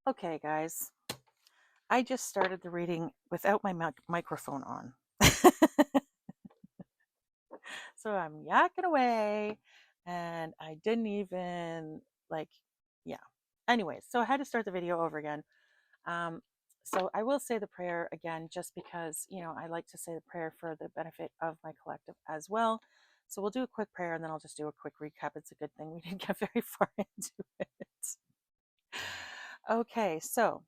Okay, guys, I just started the reading without my microphone on. So I'm yakking away and I didn't even like, yeah. Anyway, so I had to start the video over again. Um, so I will say the prayer again, just because, I like to say the prayer for the benefit of my collective as well. So we'll do a quick prayer and then I'll just do a quick recap. It's a good thing we didn't get very far into it. Okay, so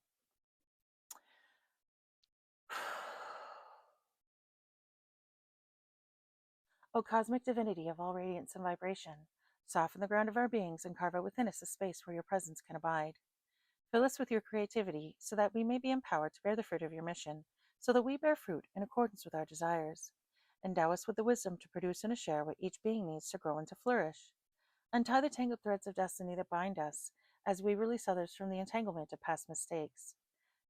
O cosmic divinity of all radiance and vibration, soften the ground of our beings and carve out within us a space where your presence can abide. Fill us with your creativity so that we may be empowered to bear the fruit of your mission, so that we bear fruit in accordance with our desires. Endow us with the wisdom to produce and to share what each being needs to grow and to flourish. Untie the tangled threads of destiny that bind us as we release others from the entanglement of past mistakes.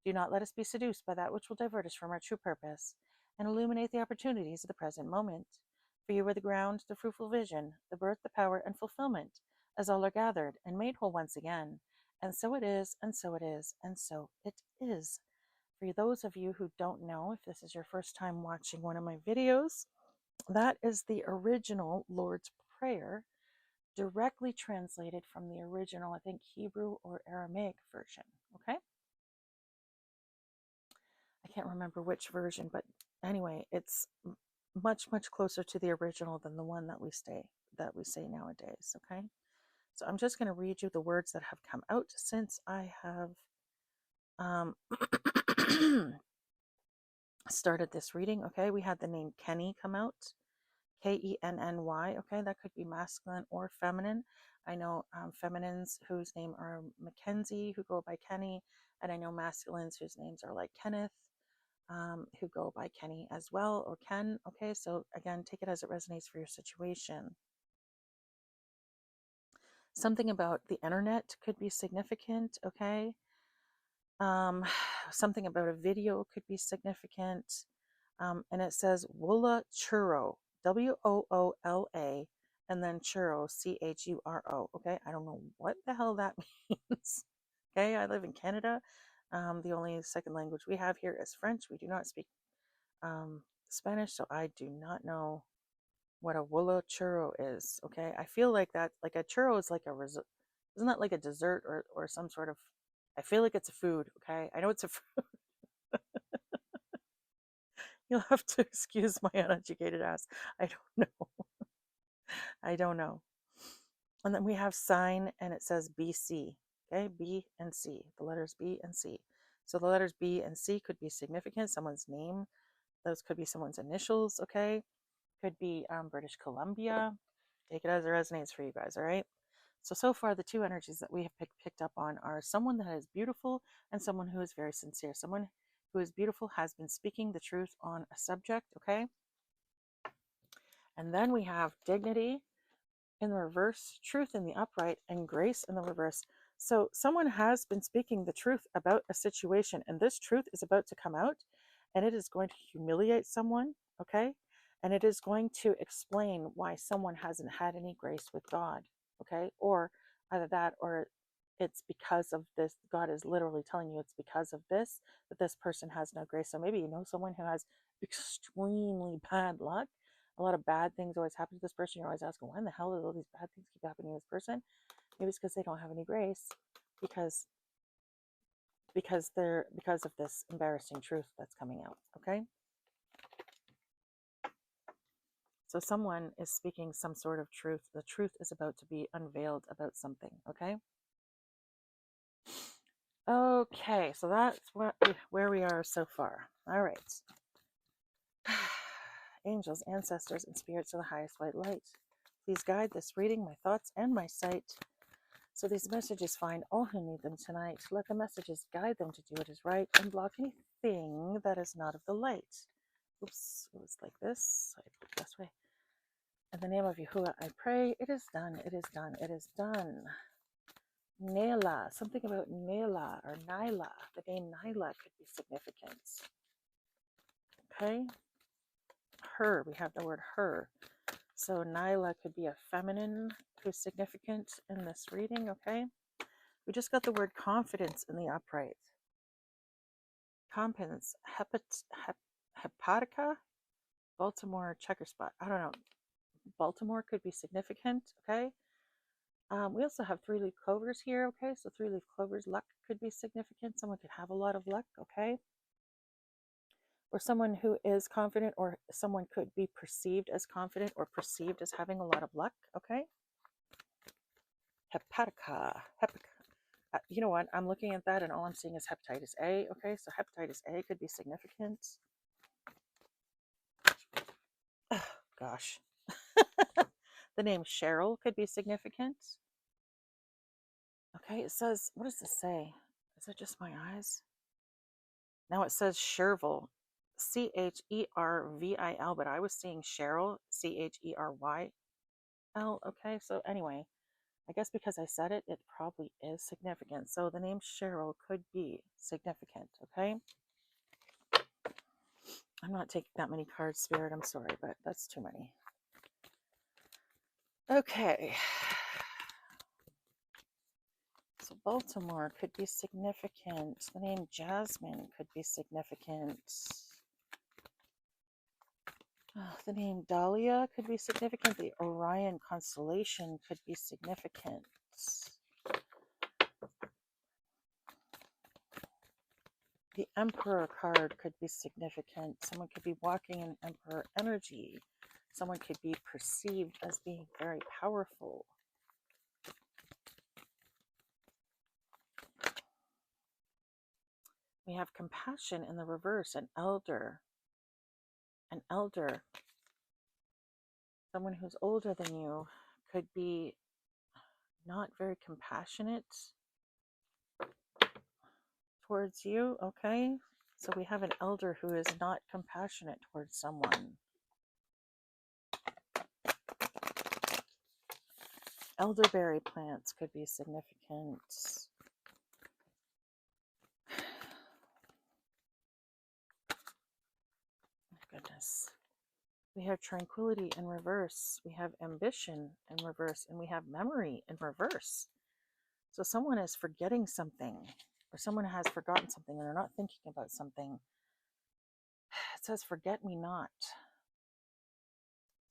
Do not let us be seduced by that which will divert us from our true purpose and illuminate the opportunities of the present moment. For you are the ground, the fruitful vision, the birth, the power, and fulfillment, as all are gathered and made whole once again. And so it is, and so it is, and so it is. For those of you who don't know, if this is your first time watching one of my videos, that is the original Lord's Prayer, directly translated from the original, I think, Hebrew or Aramaic version. Okay? I can't remember which version, but anyway, it's much closer to the original than the one that we say nowadays. Okay, so I'm just going to read you the words that have come out since I have um, started this reading. Okay, we had the name Kenny come out, Kenny. Okay, that could be masculine or feminine. I know feminines whose name are Mackenzie who go by Kenny, and I know masculines whose names are like Kenneth, who go by Kenny as well, or Ken. Okay, so again, take it as it resonates for your situation. Something about the internet could be significant. Okay, something about a video could be significant. And it says Woola Churro, Woola, and then churro, Churo. Okay, I don't know what the hell that means. Okay, I live in Canada. The only second language we have here is French. We do not speak Spanish, so I do not know what a Woola churro is. Okay, I feel like that, like a churro is like isn't that like a dessert or some sort of? I feel like it's a food. Okay, I know it's a food. You'll have to excuse my uneducated ass. I don't know. I don't know. And then we have sign, and it says BC. Okay, B and C. The letters B and C. So the letters B and C could be significant. Someone's name. Those could be someone's initials. Okay, could be British Columbia. Take it as it resonates for you guys. All right. So far, the two energies that we have picked up on are someone that is beautiful and someone who is very sincere. Someone who is beautiful has been speaking the truth on a subject. Okay. And then we have dignity in the reverse, truth in the upright, and grace in the reverse. So someone has been speaking the truth about a situation, and this truth is about to come out, and it is going to humiliate someone, okay? And it is going to explain why someone hasn't had any grace with God, okay? Or either that, or it's because of this. God is literally telling you it's because of this that this person has no grace. So maybe you know someone who has extremely bad luck. A lot of bad things always happen to this person. You're always asking, why in the hell do all these bad things keep happening to this person? Maybe it's because they don't have any grace, because because of this embarrassing truth that's coming out. Okay, so someone is speaking some sort of truth. The truth is about to be unveiled about something. Okay, so that's where we are so far. All right. Angels, ancestors, and spirits of the highest white light, please guide this reading, my thoughts, and my sight, so these messages find all who need them tonight. Let the messages guide them to do what is right and block anything that is not of the light. Oops, it was like this. I put it this way. In the name of Yahuwah, I pray. It is done. It is done. It is done. Naila. Something about Naila or Nyla. The name Nyla could be significant. Okay. Her. We have the word her. So Nyla could be a feminine who's significant in this reading. Okay. We just got the word confidence in the upright. Confidence, hepatica, Baltimore checker spot. I don't know. Baltimore could be significant, okay? We also have three-leaf clovers here, okay? So three-leaf clovers, luck could be significant. Someone could have a lot of luck, okay? Or someone who is confident, or someone could be perceived as confident or perceived as having a lot of luck, okay? Hepatica. You know what? I'm looking at that and all I'm seeing is hepatitis A, okay? So hepatitis A could be significant. Oh, gosh. The name Cheryl could be significant. Okay, it says, what does this say? Is it just my eyes? Now it says Chervil, Chervil, but I was seeing Cheryl, Cheryle. Okay, so anyway, I guess because I said it, it probably is significant. So the name Cheryl could be significant, okay? I'm not taking that many cards, Spirit. I'm sorry, but that's too many. Okay. So Baltimore could be significant. The name Jasmine could be significant. The name Dahlia could be significant. The Orion constellation could be significant. The Emperor card could be significant. Someone could be walking in Emperor energy. Someone could be perceived as being very powerful. We have compassion in the reverse, an elder. An elder. Someone who's older than you could be not very compassionate towards you, okay? So we have an elder who is not compassionate towards someone. Elderberry plants could be significant. Goodness. We have tranquility in reverse. We have ambition in reverse. And we have memory in reverse. So someone is forgetting something, or someone has forgotten something and they're not thinking about something. It says, forget me not.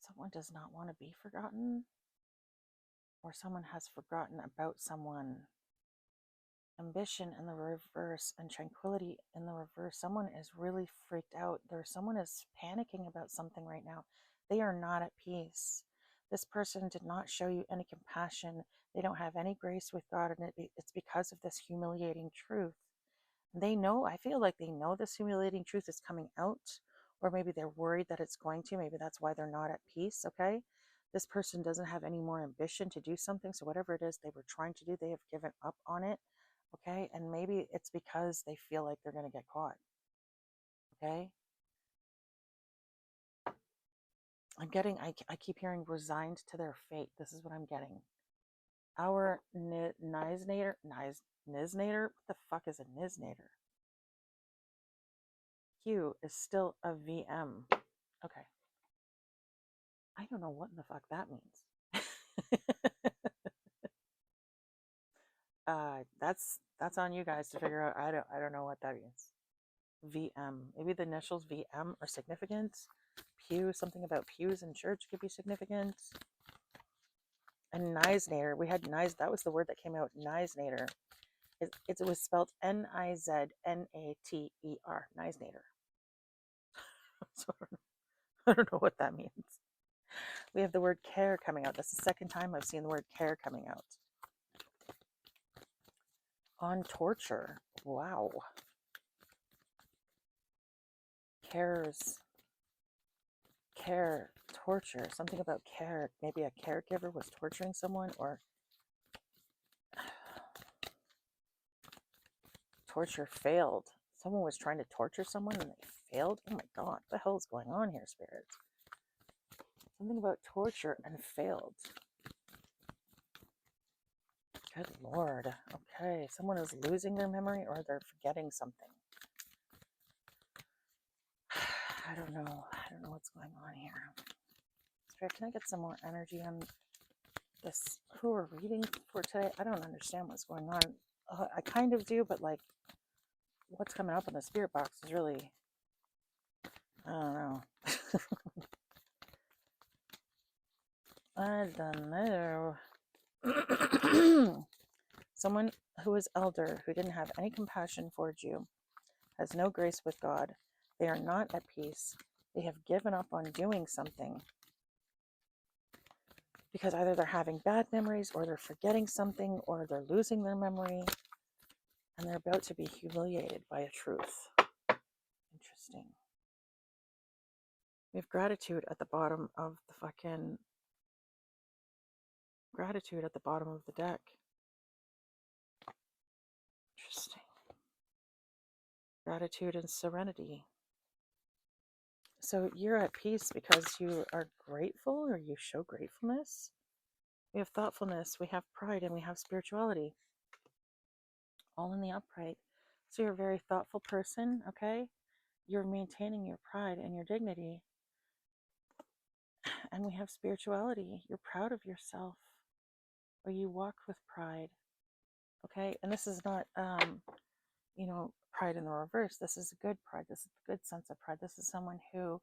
Someone does not want to be forgotten, or someone has forgotten about someone. Ambition in the reverse and tranquility in the reverse. Someone is really freaked out. Someone is panicking about something right now. They are not at peace. This person did not show you any compassion. They don't have any grace with God, and it's because of this humiliating truth. They know, I feel like they know this humiliating truth is coming out, or maybe they're worried that it's going to. Maybe that's why they're not at peace, okay? This person doesn't have any more ambition to do something, so whatever it is they were trying to do, they have given up on it. Okay, and maybe it's because they feel like they're going to get caught. Okay, I keep hearing resigned to their fate. This is what I'm getting. Our Niznator, what the fuck is a Niznator? Q is still a VM. Okay, I don't know what in the fuck that means. That's on you guys to figure out. I don't know what that means. VM. Maybe the initials VM are significant. Pew, something about pews in church could be significant. And Niznator, we had that was the word that came out, Niznator. It was spelled Niznater, Niznator. So I don't know what that means. We have the word care coming out. That's the second time I've seen the word care coming out. On torture. Wow. Care, torture, something about care. Maybe a caregiver was torturing someone, or torture failed. Someone was trying to torture someone and they failed. Oh my God, what the hell is going on here, Spirit? Something about torture and failed. Good Lord. Okay, someone is losing their memory or they're forgetting something. I don't know. I don't know what's going on here. Spirit, can I get some more energy on this, who we're reading for today. I don't understand what's going on. I kind of do, but like what's coming up in the spirit box is really, I don't know. I don't know. Someone who is elder, who didn't have any compassion towards you, has no grace with God. They are not at peace. They have given up on doing something because either they're having bad memories, or they're forgetting something, or they're losing their memory, and they're about to be humiliated by a truth. Interesting. We have gratitude at the bottom of the fucking gratitude at the bottom of the deck. Interesting. Gratitude and serenity. So you're at peace because you are grateful, or you show gratefulness. We have thoughtfulness, we have pride, and we have spirituality. All in the upright. So you're a very thoughtful person, okay? You're maintaining your pride and your dignity. And we have spirituality. You're proud of yourself, or you walk with pride, okay? And this is not, pride in the reverse. This is a good pride. This is a good sense of pride. This is someone who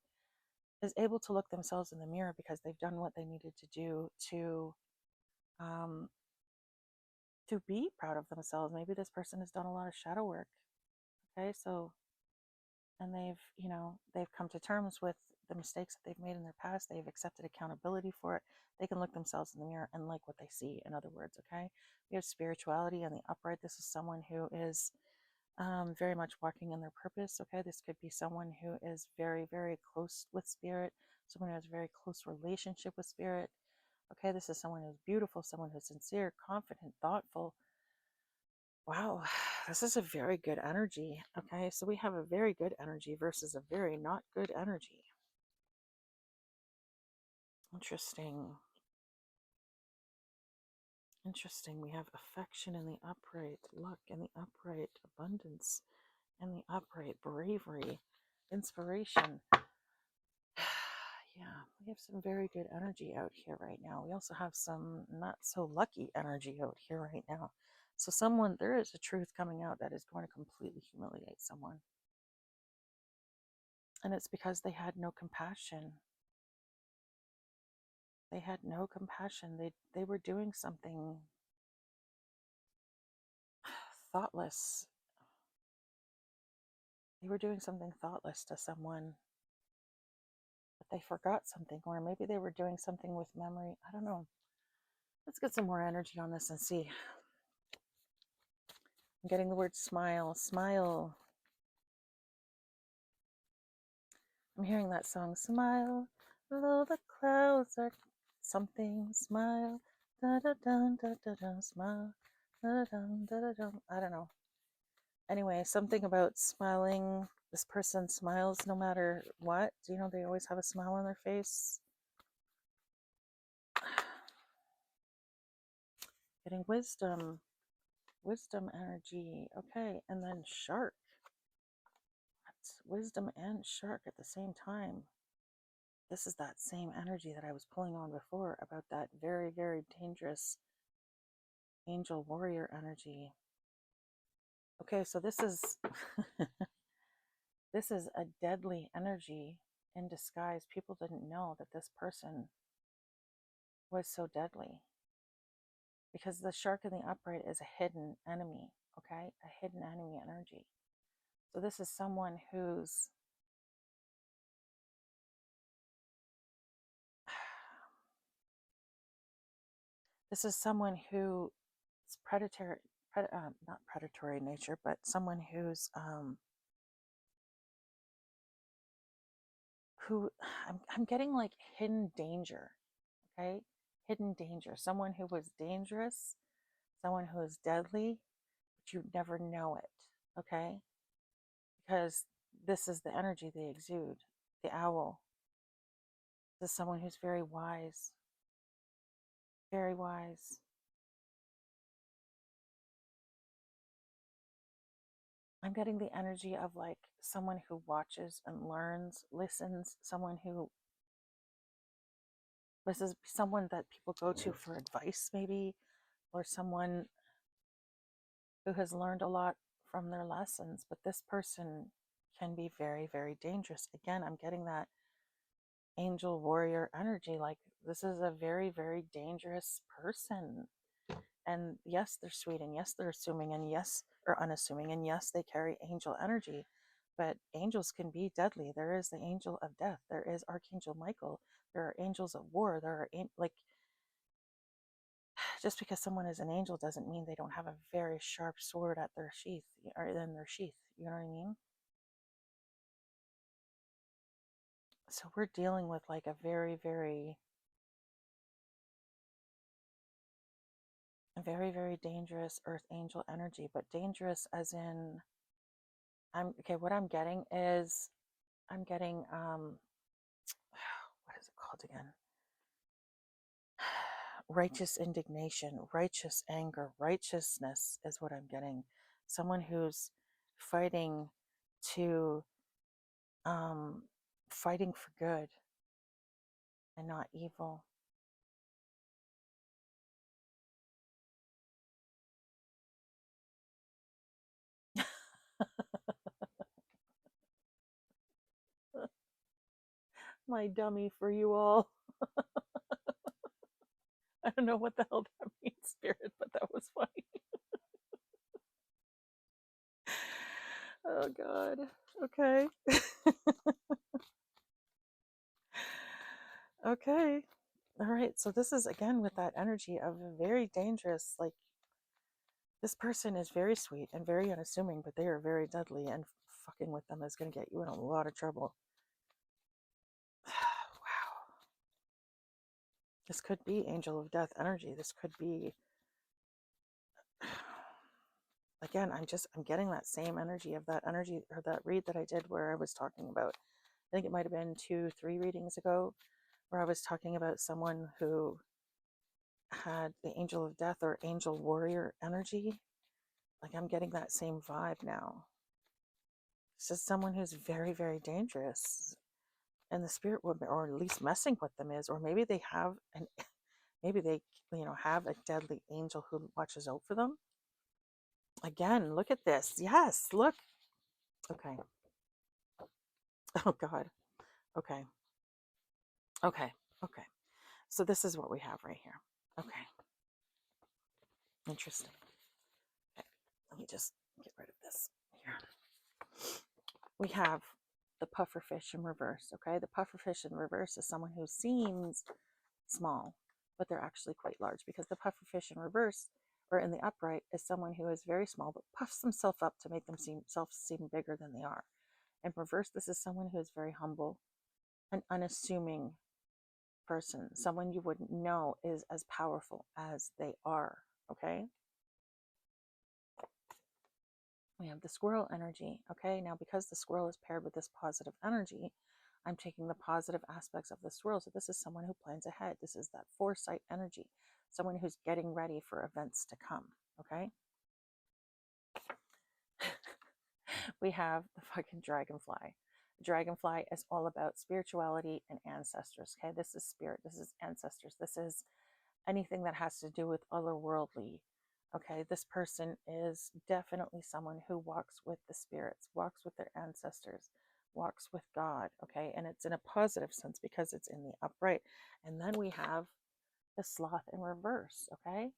is able to look themselves in the mirror because they've done what they needed to do to be proud of themselves. Maybe this person has done a lot of shadow work, okay? So, and they've come to terms with the mistakes that they've made in their past. They've accepted accountability for it. They can look themselves in the mirror and like what they see, in other words, okay? We have spirituality and the upright. This is someone who is very much walking in their purpose, okay? This could be someone who is very, very close with spirit, someone who has a very close relationship with spirit, okay? This is someone who's beautiful, someone who's sincere, confident, thoughtful. Wow, this is a very good energy, okay? So we have a very good energy versus a very not good energy. Interesting. Interesting. We have affection in the upright, luck in the upright, abundance in the upright, bravery, inspiration. Yeah, we have some very good energy out here right now. We also have some not so lucky energy out here right now. So there is a truth coming out that is going to completely humiliate someone. And it's because they had no compassion. They had no compassion. They were doing something thoughtless. They were doing something thoughtless to someone, but they forgot something, or maybe they were doing something with memory. I don't know. Let's get some more energy on this and see. I'm getting the word smile. Smile. I'm hearing that song, smile, though the clouds are something, smile, da da da da da da, smile, da da da da da. I don't know. Anyway, something about smiling. This person smiles no matter what. Do you know they always have a smile on their face? Getting wisdom energy. Okay, and then shark. That's wisdom and shark at the same time. This is that same energy that I was pulling on before about that very, very dangerous angel warrior energy. Okay, so this is this is a deadly energy in disguise. People didn't know that this person was so deadly, because the shark in the upright is a hidden enemy, okay? A hidden enemy energy. So this is someone who's this is someone who is predatory, not predatory in nature, but someone who's who I'm getting like hidden danger, okay? Hidden danger. Someone who was dangerous, someone who is deadly, but you never know it, okay? Because this is the energy they exude. The owl. This is someone who's very wise. Very wise. I'm getting the energy of like someone who watches and learns, listens, someone who This is someone that people go to for advice, maybe, or someone who has learned a lot from their lessons. But this person can be very, very dangerous. Again, I'm getting that angel warrior energy. Like, this is a very, very dangerous person. And yes, they're sweet, and yes, they're assuming, and yes, or unassuming, and yes, they carry angel energy. But angels can be deadly. There is the angel of death. There is Archangel Michael. There are angels of war. There are like, just because someone is an angel doesn't mean they don't have a very sharp sword at their sheath or in their sheath. You know what I mean? So we're dealing with like a very, very, very, very dangerous earth angel energy, but dangerous as in, I'm okay. What I'm getting is, I'm getting what is it called again? Righteous indignation, righteous anger, righteousness is what I'm getting. Someone who's fighting to um fighting for good and not evil. My dummy for you all. I don't know what the hell that means, Spirit, but that was funny. Oh God. Okay. Okay. All right. So this is again with that energy of a very dangerous, like, this person is very sweet and very unassuming, but they are very deadly, and fucking with them is going to get you in a lot of trouble. Wow. This could be angel of death energy. This could be, again, I'm getting that same energy of that energy, or that read that I did where I was talking about, I think it might have been 2-3 readings ago, where I was talking about someone who had the angel of death or angel warrior energy. Like, I'm getting that same vibe now. It's just someone who's very, very dangerous. And the spirit would, or at least messing with them is, or maybe they have an, maybe they, have a deadly angel who watches out for them. Again, look at this. Yes, look. Okay. Oh God. Okay. Okay. Okay. So this is what we have right here. Okay. Interesting. Okay. Let me just get rid of this here. We have the pufferfish in reverse. Okay. The pufferfish in reverse is someone who seems small, but they're actually quite large, because the pufferfish in reverse or in the upright is someone who is very small but puffs themselves up to make themselves seem bigger than they are. In reverse, this is someone who is very humble, an unassuming person, someone you wouldn't know is as powerful as they are. Okay. We have the squirrel energy. Okay. Now, because the squirrel is paired with this positive energy, I'm taking the positive aspects of the squirrel. So this is someone who plans ahead. This is that foresight energy, someone who's getting ready for events to come. Okay. We have the fucking dragonfly. Dragonfly is all about spirituality and ancestors. Okay. This is spirit. This is ancestors. This is anything that has to do with otherworldly. Okay, this person is definitely someone who walks with the spirits, walks with their ancestors, walks with God. Okay, and it's in a positive sense because it's in the upright. And then we have the sloth in reverse. Okay,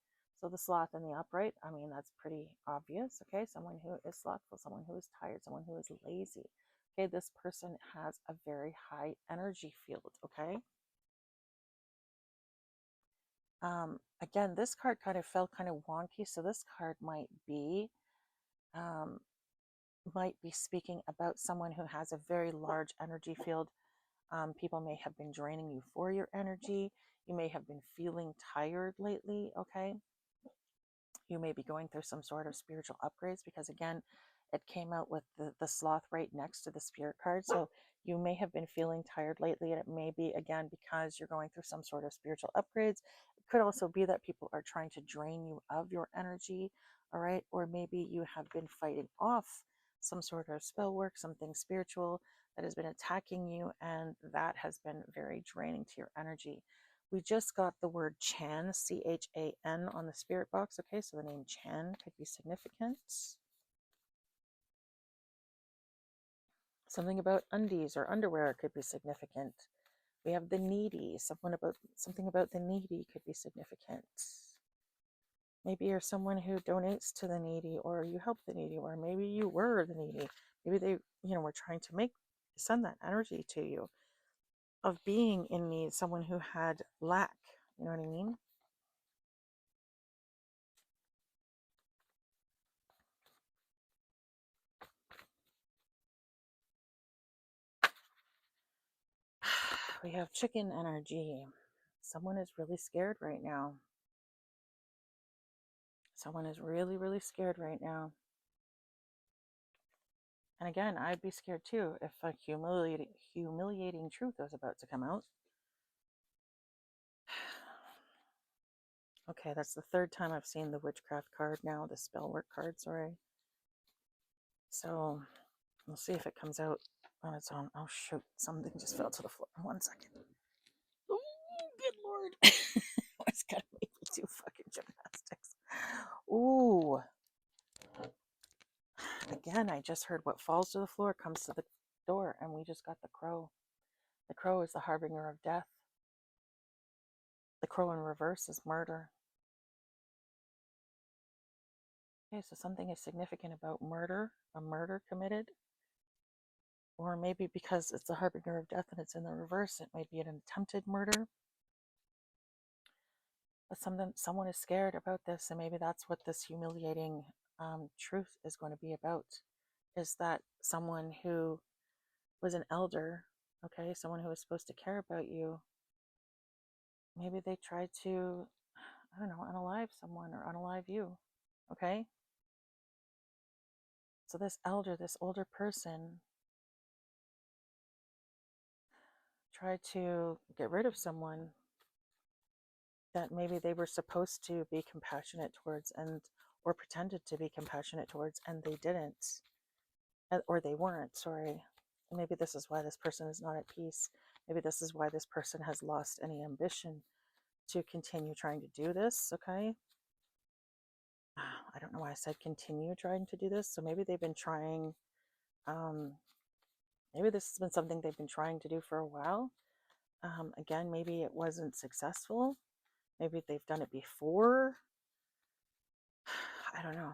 so the sloth in the upright, I mean, that's pretty obvious. Okay, someone who is slothful, someone who is tired, someone who is lazy. Okay, this person has a very high energy field. Okay. Again, this card kind of felt kind of wonky, so this card um, might be speaking about someone who has a very large energy field. People may have been draining you for your energy. You may have been feeling tired lately. Okay, you may be going through some sort of spiritual upgrades, because again, it came out with the sloth right next to the spirit card. So you may have been feeling tired lately, and it may be again because you're going through some sort of spiritual upgrades. It could also be that people are trying to drain you of your energy. All right, or maybe you have been fighting off some sort of spell work, something spiritual that has been attacking you, and that has been very draining to your energy. we just got the word Chan, Chan, on the spirit box. Okay, so the name Chan could be significant. Something about undies or underwear could be significant. We have the needy. Something about the needy could be significant. Maybe you're someone who donates to the needy, or you help the needy, or maybe you were the needy. Maybe they, were trying to send that energy to you of being in need, someone who had lack. You know what I mean? We have chicken energy. Someone is really scared right now. Someone is really, really scared right now. And again, I'd be scared too if a humiliating truth was about to come out. Okay, that's the third time I've seen the witchcraft card now, the spell work card, sorry. So we'll see if it comes out on its own. Oh shoot, something just fell to the floor. 1 second. Oh, good lord. It's gotta make me do fucking gymnastics. Ooh. Again, I just heard what falls to the floor comes to the door, and we just got the crow. The crow is the harbinger of death. The crow in reverse is murder. Okay, so something is significant about murder, a murder committed. Or maybe because it's the harbinger of death and it's in the reverse, it may be an attempted murder. But someone is scared about this, and maybe that's what this humiliating truth is going to be about, is that someone who was an elder, okay, someone who was supposed to care about you, maybe they tried to, I don't know, unalive someone or unalive you, okay? So this elder, this older person, tried to get rid of someone that maybe they were supposed to be compassionate towards, and or pretended to be compassionate towards, and they didn't, or they weren't, sorry. Maybe this is why this person is not at peace. Maybe this is why this person has lost any ambition to continue trying to do this, okay? I don't know why I said continue trying to do this. So maybe they've been trying, maybe this has been something they've been trying to do for a while. Again, maybe it wasn't successful. Maybe they've done it before. I don't know.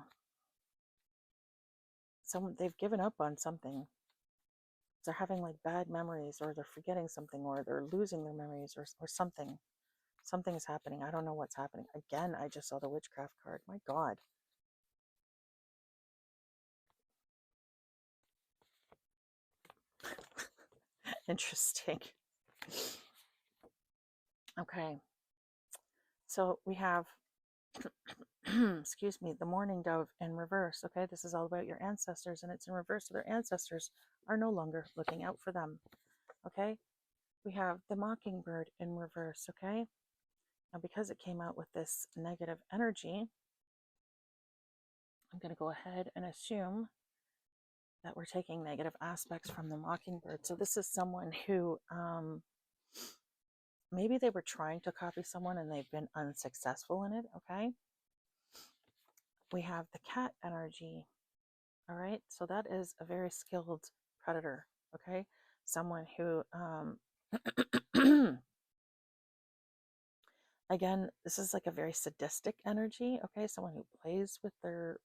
They've given up on something. They're having like bad memories, or they're forgetting something, or they're losing their memories, or something. Something is happening. I don't know what's happening. Again, I just saw the witchcraft card. My God. Interesting. Okay. So we have, excuse me, the mourning dove in reverse. Okay. This is all about your ancestors, and it's in reverse. So their ancestors are no longer looking out for them. Okay. We have the mockingbird in reverse. Okay. Now, because it came out with this negative energy, I'm going to go ahead and assume that we're taking negative aspects from the mockingbird. So this is someone who maybe they were trying to copy someone and they've been unsuccessful in it. Okay. We have the cat energy. All right. So that is a very skilled predator. Okay. Someone who, again, this is like a very sadistic energy. Okay. Someone who plays with their,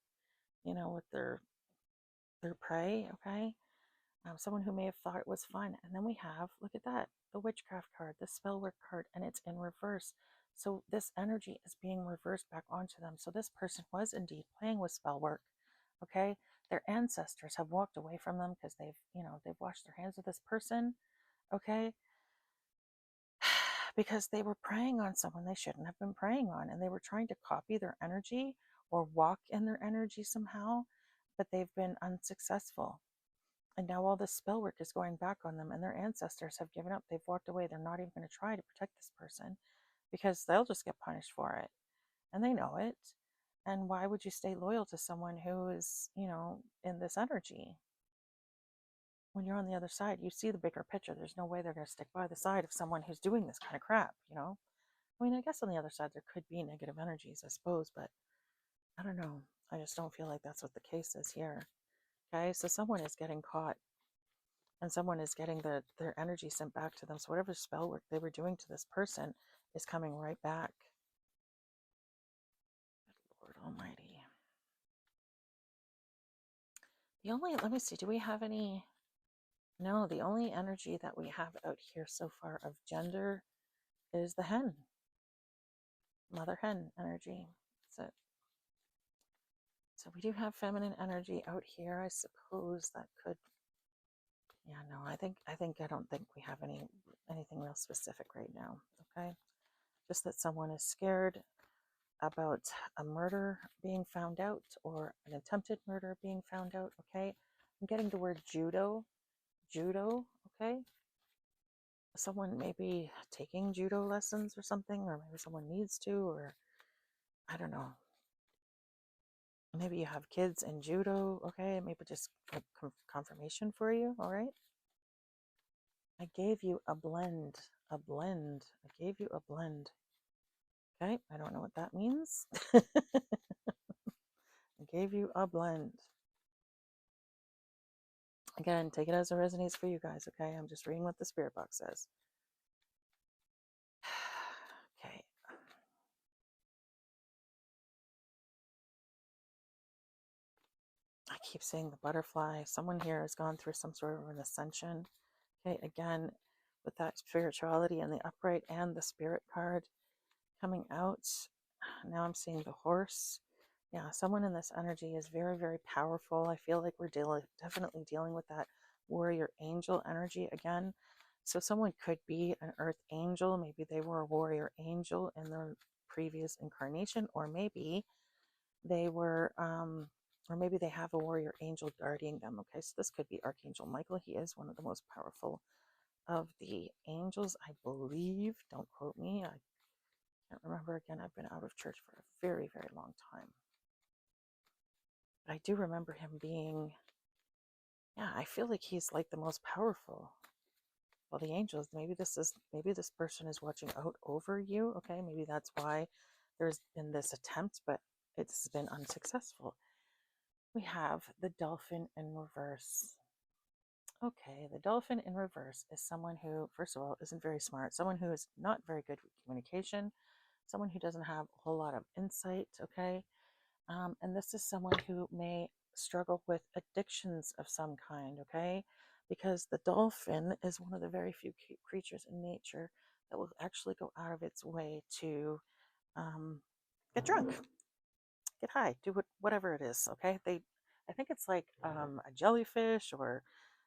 with their prey. Okay. Someone who may have thought it was fun. And then we have, look at that, the witchcraft card, the spell work card, and it's in reverse. So this energy is being reversed back onto them. So this person was indeed playing with spell work. Okay. Their ancestors have walked away from them because they've washed their hands of this person. Okay. Because they were preying on someone they shouldn't have been preying on, and they were trying to copy their energy or walk in their energy somehow, but they've been unsuccessful. And now all this spell work is going back on them, and their ancestors have given up. They've walked away. They're not even going to try to protect this person because they'll just get punished for it. And they know it. And why would you stay loyal to someone who is, in this energy? When you're on the other side, you see the bigger picture. There's no way they're going to stick by the side of someone who's doing this kind of crap, I mean, I guess on the other side, there could be negative energies, I suppose, but I don't know. I just don't feel like that's what the case is here. Okay, so someone is getting caught and someone is getting their energy sent back to them. So whatever spell work they were doing to this person is coming right back. Good Lord Almighty. Let me see, do we have any? No, the only energy that we have out here so far of gender is the hen, mother hen energy. That's it. So we do have feminine energy out here. I suppose that could, yeah, no, I don't think we have anything real specific right now. Okay. Just that someone is scared about a murder being found out or an attempted murder being found out. Okay. I'm getting the word judo. Okay. Someone may be taking judo lessons or something, or maybe someone needs to, or I don't know. Maybe you have kids in judo, okay? Maybe just confirmation for you, all right? I gave you a blend, I gave you a blend, okay? I don't know what that means. I gave you a blend. Again, take it as it resonates for you guys, okay? I'm just reading what the spirit box says. Okay. I keep saying the butterfly. Someone here has gone through some sort of an ascension. Okay, again, with that spirituality and the upright and the spirit card coming out. Now I'm seeing the horse. Yeah, someone in this energy is very, very powerful. I feel like we're definitely dealing with that warrior angel energy again. So someone could be an earth angel. Maybe they were a warrior angel in their previous incarnation, or maybe they were, or maybe they have a warrior angel guarding them. Okay, so this could be Archangel Michael. He is one of the most powerful of the angels, I believe. Don't quote me. I can't remember. Again, I've been out of church for a very, very long time. But I do remember him being, yeah, I feel like he's like the most powerful. Well, the angels, maybe this person is watching out over you. Okay, maybe that's why there's been this attempt, but it's been unsuccessful. We have the dolphin in reverse. Okay, the dolphin in reverse is someone who, first of all, isn't very smart, someone who is not very good with communication, someone who doesn't have a whole lot of insight, okay? And this is someone who may struggle with addictions of some kind, okay? Because the dolphin is one of the very few creatures in nature that will actually go out of its way to get drunk, get high, do whatever it is, okay? I think it's like a jellyfish or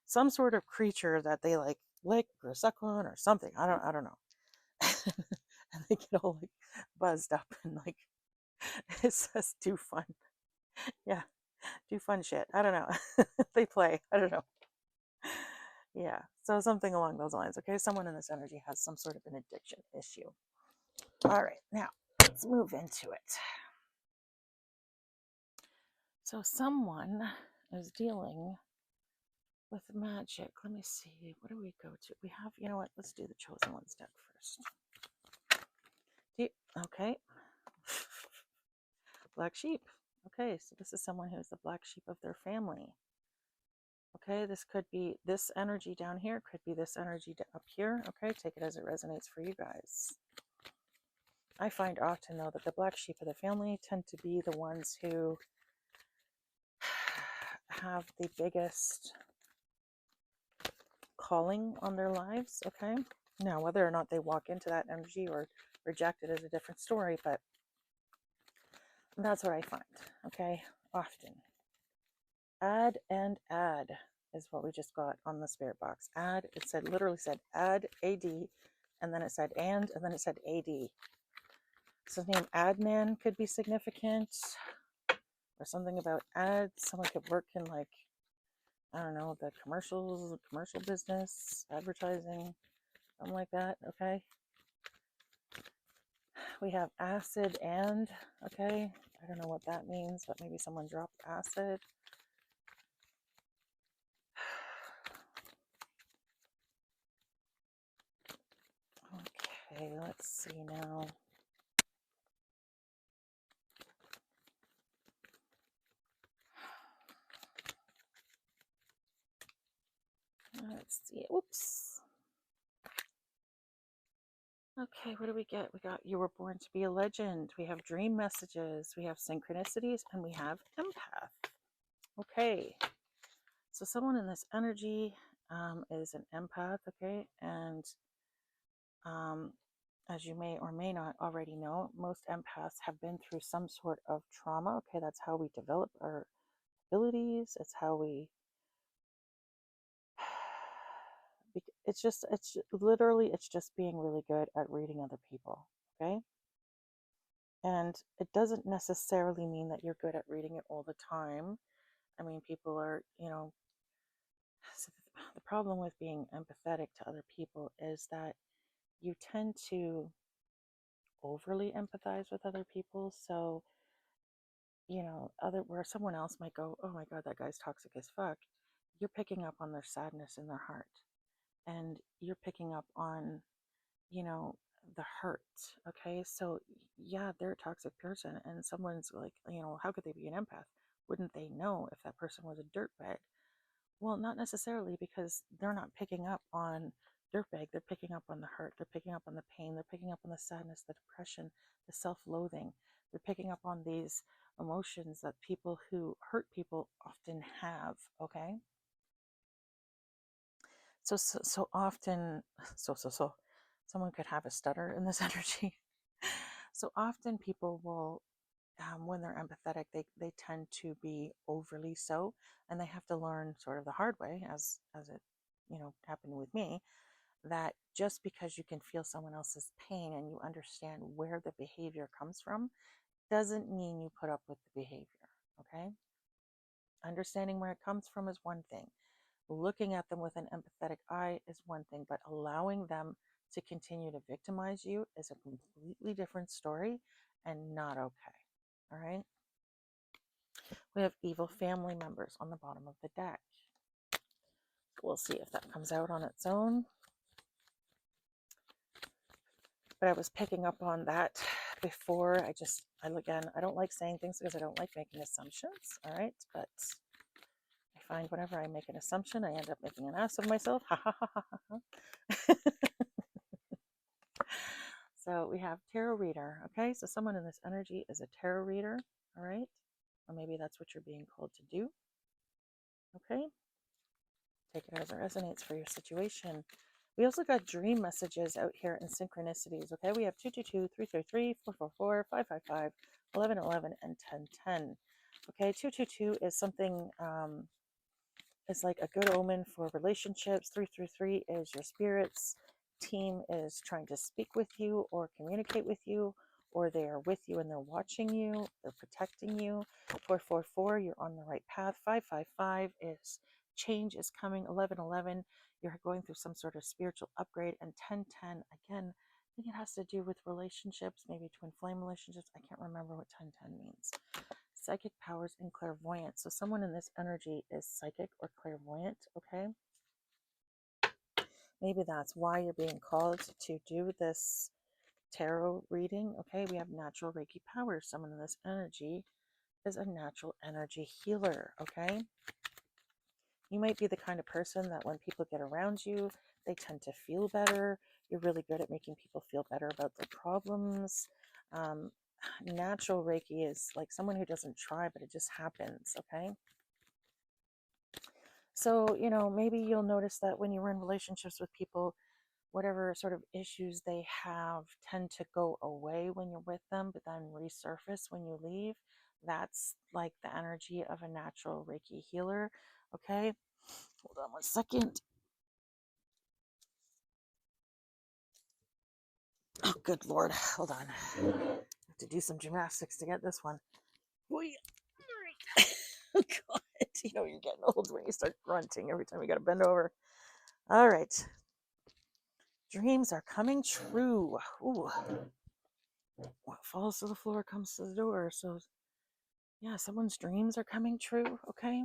some sort of creature that they like lick or suck on or something. I don't know. And they get all like buzzed up and like it says do fun. Yeah, do fun shit. I don't know. They play. I don't know. Yeah, so something along those lines. Okay, someone in this energy has some sort of an addiction issue. All right, now let's move into it. So someone is dealing with magic. Let me see. What do we go to? We have, you know what? Let's do the chosen ones deck first. Okay. Black sheep. Okay, so this is someone who's the black sheep of their family. Okay, this could be this energy down here, could be this energy up here. Okay, take it as it resonates for you guys. I find often, though, that the black sheep of the family tend to be the ones who have the biggest calling on their lives. Okay, now whether or not they walk into that energy or reject it is a different story, but that's what I find. Okay, often. Add and add is what we just got on the spirit box. Add, it said, literally said add AD, and then it said and then it said AD. So the name Adman could be significant, or something about ads. Someone could work in, like, I don't know, the commercial business, advertising, something like that. Okay. We have acid and, okay, I don't know what that means, but maybe someone dropped acid. Okay, let's see now. Let's see. Oops. Okay, what do we get? We got you were born to be a legend. We have dream messages. We have synchronicities, and we have empath. Okay, so someone in this energy is an empath. Okay, and as you may or may not already know, most empaths have been through some sort of trauma. Okay, that's how we develop our abilities. It's how we. It's literally, it's just being really good at reading other people. Okay. And it doesn't necessarily mean that you're good at reading it all the time. I mean, people are, so the problem with being empathetic to other people is that you tend to overly empathize with other people. So, where someone else might go, oh my God, that guy's toxic as fuck. You're picking up on their sadness in their heart. And you're picking up on, you know, the hurt. Okay. So, yeah, they're a toxic person. And someone's like, how could they be an empath? Wouldn't they know if that person was a dirtbag? Well, not necessarily, because they're not picking up on dirtbag. They're picking up on the hurt. They're picking up on the pain. They're picking up on the sadness, the depression, the self-loathing. They're picking up on these emotions that people who hurt people often have. Okay. So often, someone could have a stutter in this energy. So often people will, when they're empathetic, they tend to be overly so, and they have to learn sort of the hard way, as it happened with me, that just because you can feel someone else's pain and you understand where the behavior comes from doesn't mean you put up with the behavior. Okay, understanding where it comes from is one thing. Looking at them with an empathetic eye is one thing, but allowing them to continue to victimize you is a completely different story and not okay. All right. We have evil family members on the bottom of the deck. We'll see if that comes out on its own. But I was picking up on that before. Again, I don't like saying things because I don't like making assumptions. All right. But I find whenever I make an assumption, I end up making an ass of myself. Ha ha ha ha ha. So we have tarot reader. Okay. So someone in this energy is a tarot reader. All right. Or maybe that's what you're being called to do. Okay. Take it as it resonates for your situation. We also got dream messages out here in synchronicities. Okay, we have 222, 333, 444, 555, 1111, and 1010. Okay, 222 is something, it's like a good omen for relationships. 333 is your spirits team is trying to speak with you or communicate with you, or they are with you and they're watching you, they're protecting you. 444, you're on the right path. 555 is change is coming. 1111, you're going through some sort of spiritual upgrade. And 1010, again, I think it has to do with relationships, maybe twin flame relationships. I can't remember what 1010 means. Psychic powers and clairvoyance. So someone in this energy is psychic or clairvoyant. Okay, maybe that's why you're being called to do this tarot reading. Okay, we have natural Reiki powers. Someone in this energy is a natural energy healer. Okay, you might be the kind of person that when people get around you, they tend to feel better. You're really good at making people feel better about their problems. Natural Reiki is like someone who doesn't try, but it just happens. Okay, so maybe you'll notice that when you're in relationships with people, whatever sort of issues they have tend to go away when you're with them, but then resurface when you leave. That's like the energy of a natural Reiki healer. Okay, hold on one second. Oh, good Lord, hold on. I have to do some gymnastics to get this one. Oh, God, you're getting old when you start grunting every time you got to bend over. All right. Dreams are coming true. Ooh. What falls to the floor comes to the door. So, yeah, someone's dreams are coming true. Okay.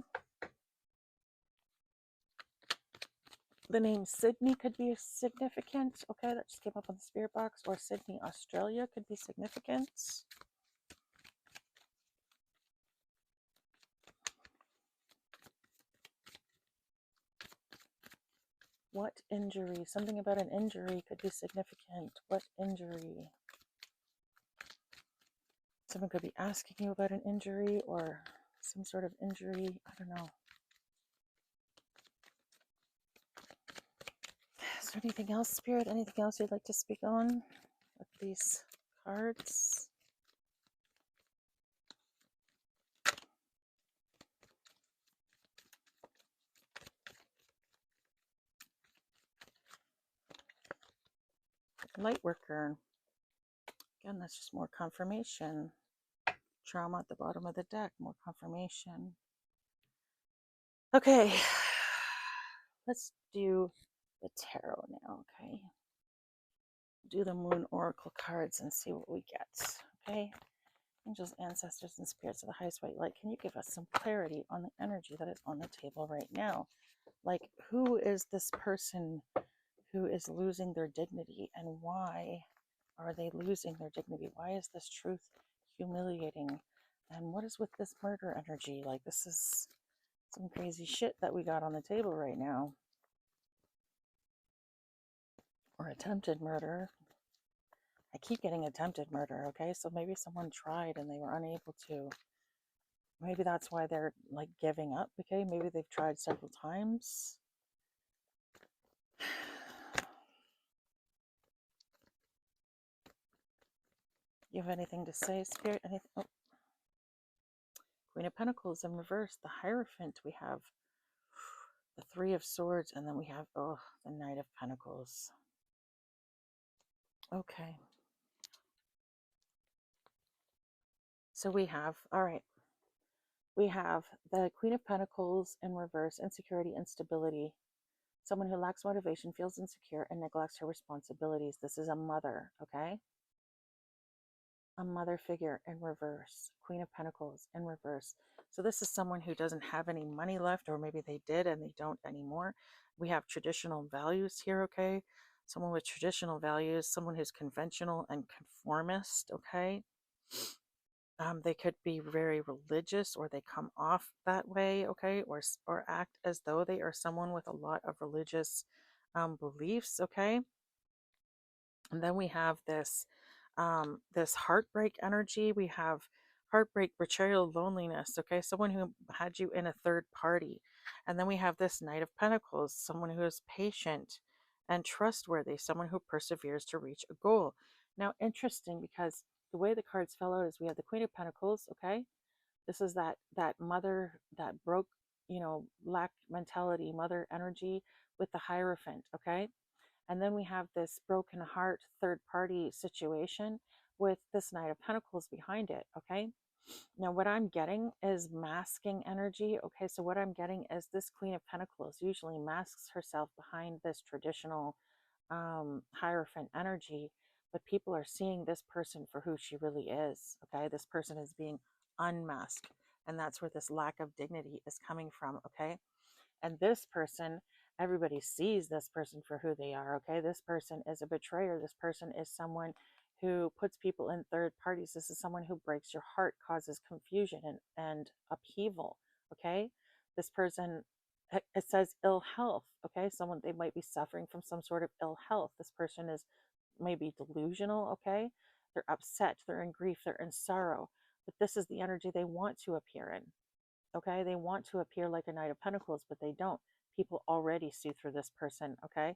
The name Sydney could be significant. Okay, that just came up on the spirit box. Or Sydney, Australia could be significant. What injury? Something about an injury could be significant. What injury? Someone could be asking you about an injury or some sort of injury. I don't know. Is there anything else, Spirit? Anything else you'd like to speak on with these cards? Lightworker. Again, that's just more confirmation. Trauma at the bottom of the deck, more confirmation. Okay, let's do the tarot now, okay? Do the Moon Oracle cards and see what we get, okay? Angels, ancestors, and spirits of the highest white light, can you give us some clarity on the energy that is on the table right now? Like, who is this person who is losing their dignity, and why are they losing their dignity? Why is this truth humiliating? And what is with this murder energy? Like, this is some crazy shit that we got on the table right now. Or attempted murder. I keep getting attempted murder, okay? So maybe someone tried and they were unable to. Maybe that's why they're like giving up, okay? Maybe they've tried several times. You have anything to say, Spirit? Anything? Oh. Queen of Pentacles in reverse, the Hierophant. We have the Three of Swords, and then we have, oh, the Knight of Pentacles. Okay. So we have, all right, we have the Queen of Pentacles in reverse, insecurity, instability. Someone who lacks motivation, feels insecure, and neglects her responsibilities. This is a mother, okay? A mother figure in reverse, Queen of Pentacles in reverse. So this is someone who doesn't have any money left, or maybe they did and they don't anymore. We have traditional values here, okay? Someone with traditional values, someone who's conventional and conformist, okay? They could be very religious, or they come off that way, okay? Or act as though they are someone with a lot of religious beliefs, okay? And then we have this this heartbreak energy. We have heartbreak, betrayal, loneliness, okay? Someone who had you in a third party. And then we have this Knight of Pentacles, someone who is patient and trustworthy, someone who perseveres to reach a goal. Now, interesting, because the way the cards fell out is we have the Queen of Pentacles, okay? This is that mother, that broke, lack mentality, mother energy, with the Hierophant, okay? And then we have this broken heart third party situation with this Knight of Pentacles behind it, okay? Now, what I'm getting is masking energy, okay? So what I'm getting is this Queen of Pentacles usually masks herself behind this traditional Hierophant energy, but people are seeing this person for who she really is, okay? This person is being unmasked, and that's where this lack of dignity is coming from, okay? And this person, everybody sees this person for who they are, okay? This person is a betrayer. This person is someone who puts people in third parties. This is someone who breaks your heart, causes confusion and upheaval, okay? This person, it says ill health, okay? Someone, they might be suffering from some sort of ill health. This person is maybe delusional, okay? They're upset, they're in grief, they're in sorrow, but this is the energy they want to appear in. Okay, they want to appear like a Knight of Pentacles, but they don't. People already see through this person, okay?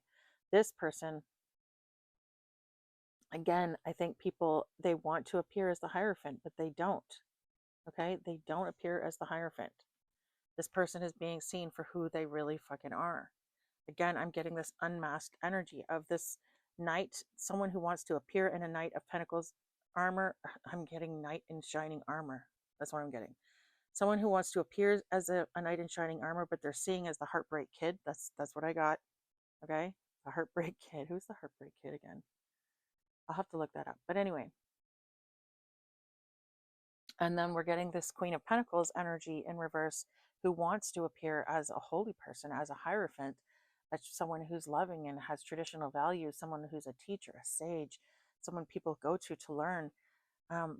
This person, again, I think people, they want to appear as the Hierophant, but they don't, okay? They don't appear as the Hierophant. This person is being seen for who they really fucking are. Again, I'm getting this unmasked energy of this knight, someone who wants to appear in a Knight of Pentacles armor. I'm getting knight in shining armor. That's what I'm getting. Someone who wants to appear as a knight in shining armor, but they're seeing as the Heartbreak Kid. That's what I got. Okay, the Heartbreak Kid. Who's the Heartbreak Kid again? I'll have to look that up. But anyway, and then we're getting this Queen of Pentacles energy in reverse, who wants to appear as a holy person, as a Hierophant, That's someone who's loving and has traditional values, someone who's a teacher, a sage, someone people go to learn.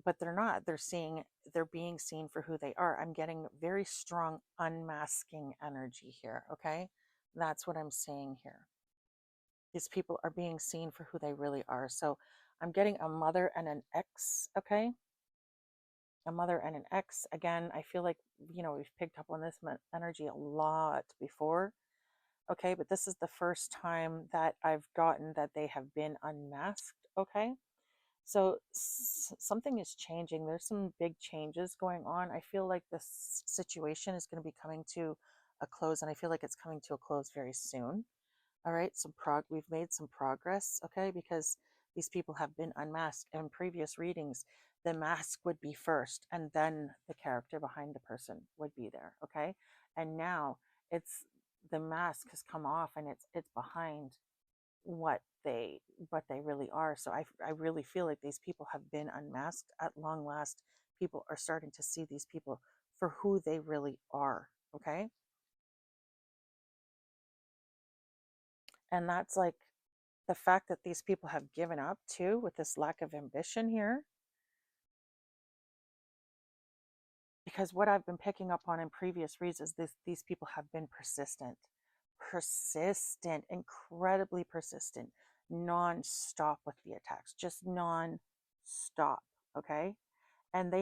But they're not. They're being seen for who they are. I'm getting very strong unmasking energy here. Okay. That's what I'm saying here. These people are being seen for who they really are. So I'm getting a mother and an ex. Okay. A mother and an ex. Again, I feel like, we've picked up on this energy a lot before. Okay. But this is the first time that I've gotten that they have been unmasked. Okay. So something is changing. There's some big changes going on. I feel like this situation is going to be coming to a close, and I feel like it's coming to a close very soon. All right, we've made some progress, okay, because these people have been unmasked. In previous readings, the mask would be first, and then the character behind the person would be there, okay? And now it's the mask has come off, and it's behind what they really are. So I really feel like these people have been unmasked at long last. People are starting to see these people for who they really are. Okay. And that's like the fact that these people have given up too, with this lack of ambition here. Because what I've been picking up on in previous reads is these people have been persistent, incredibly persistent, non-stop with the attacks, just non-stop. Okay. And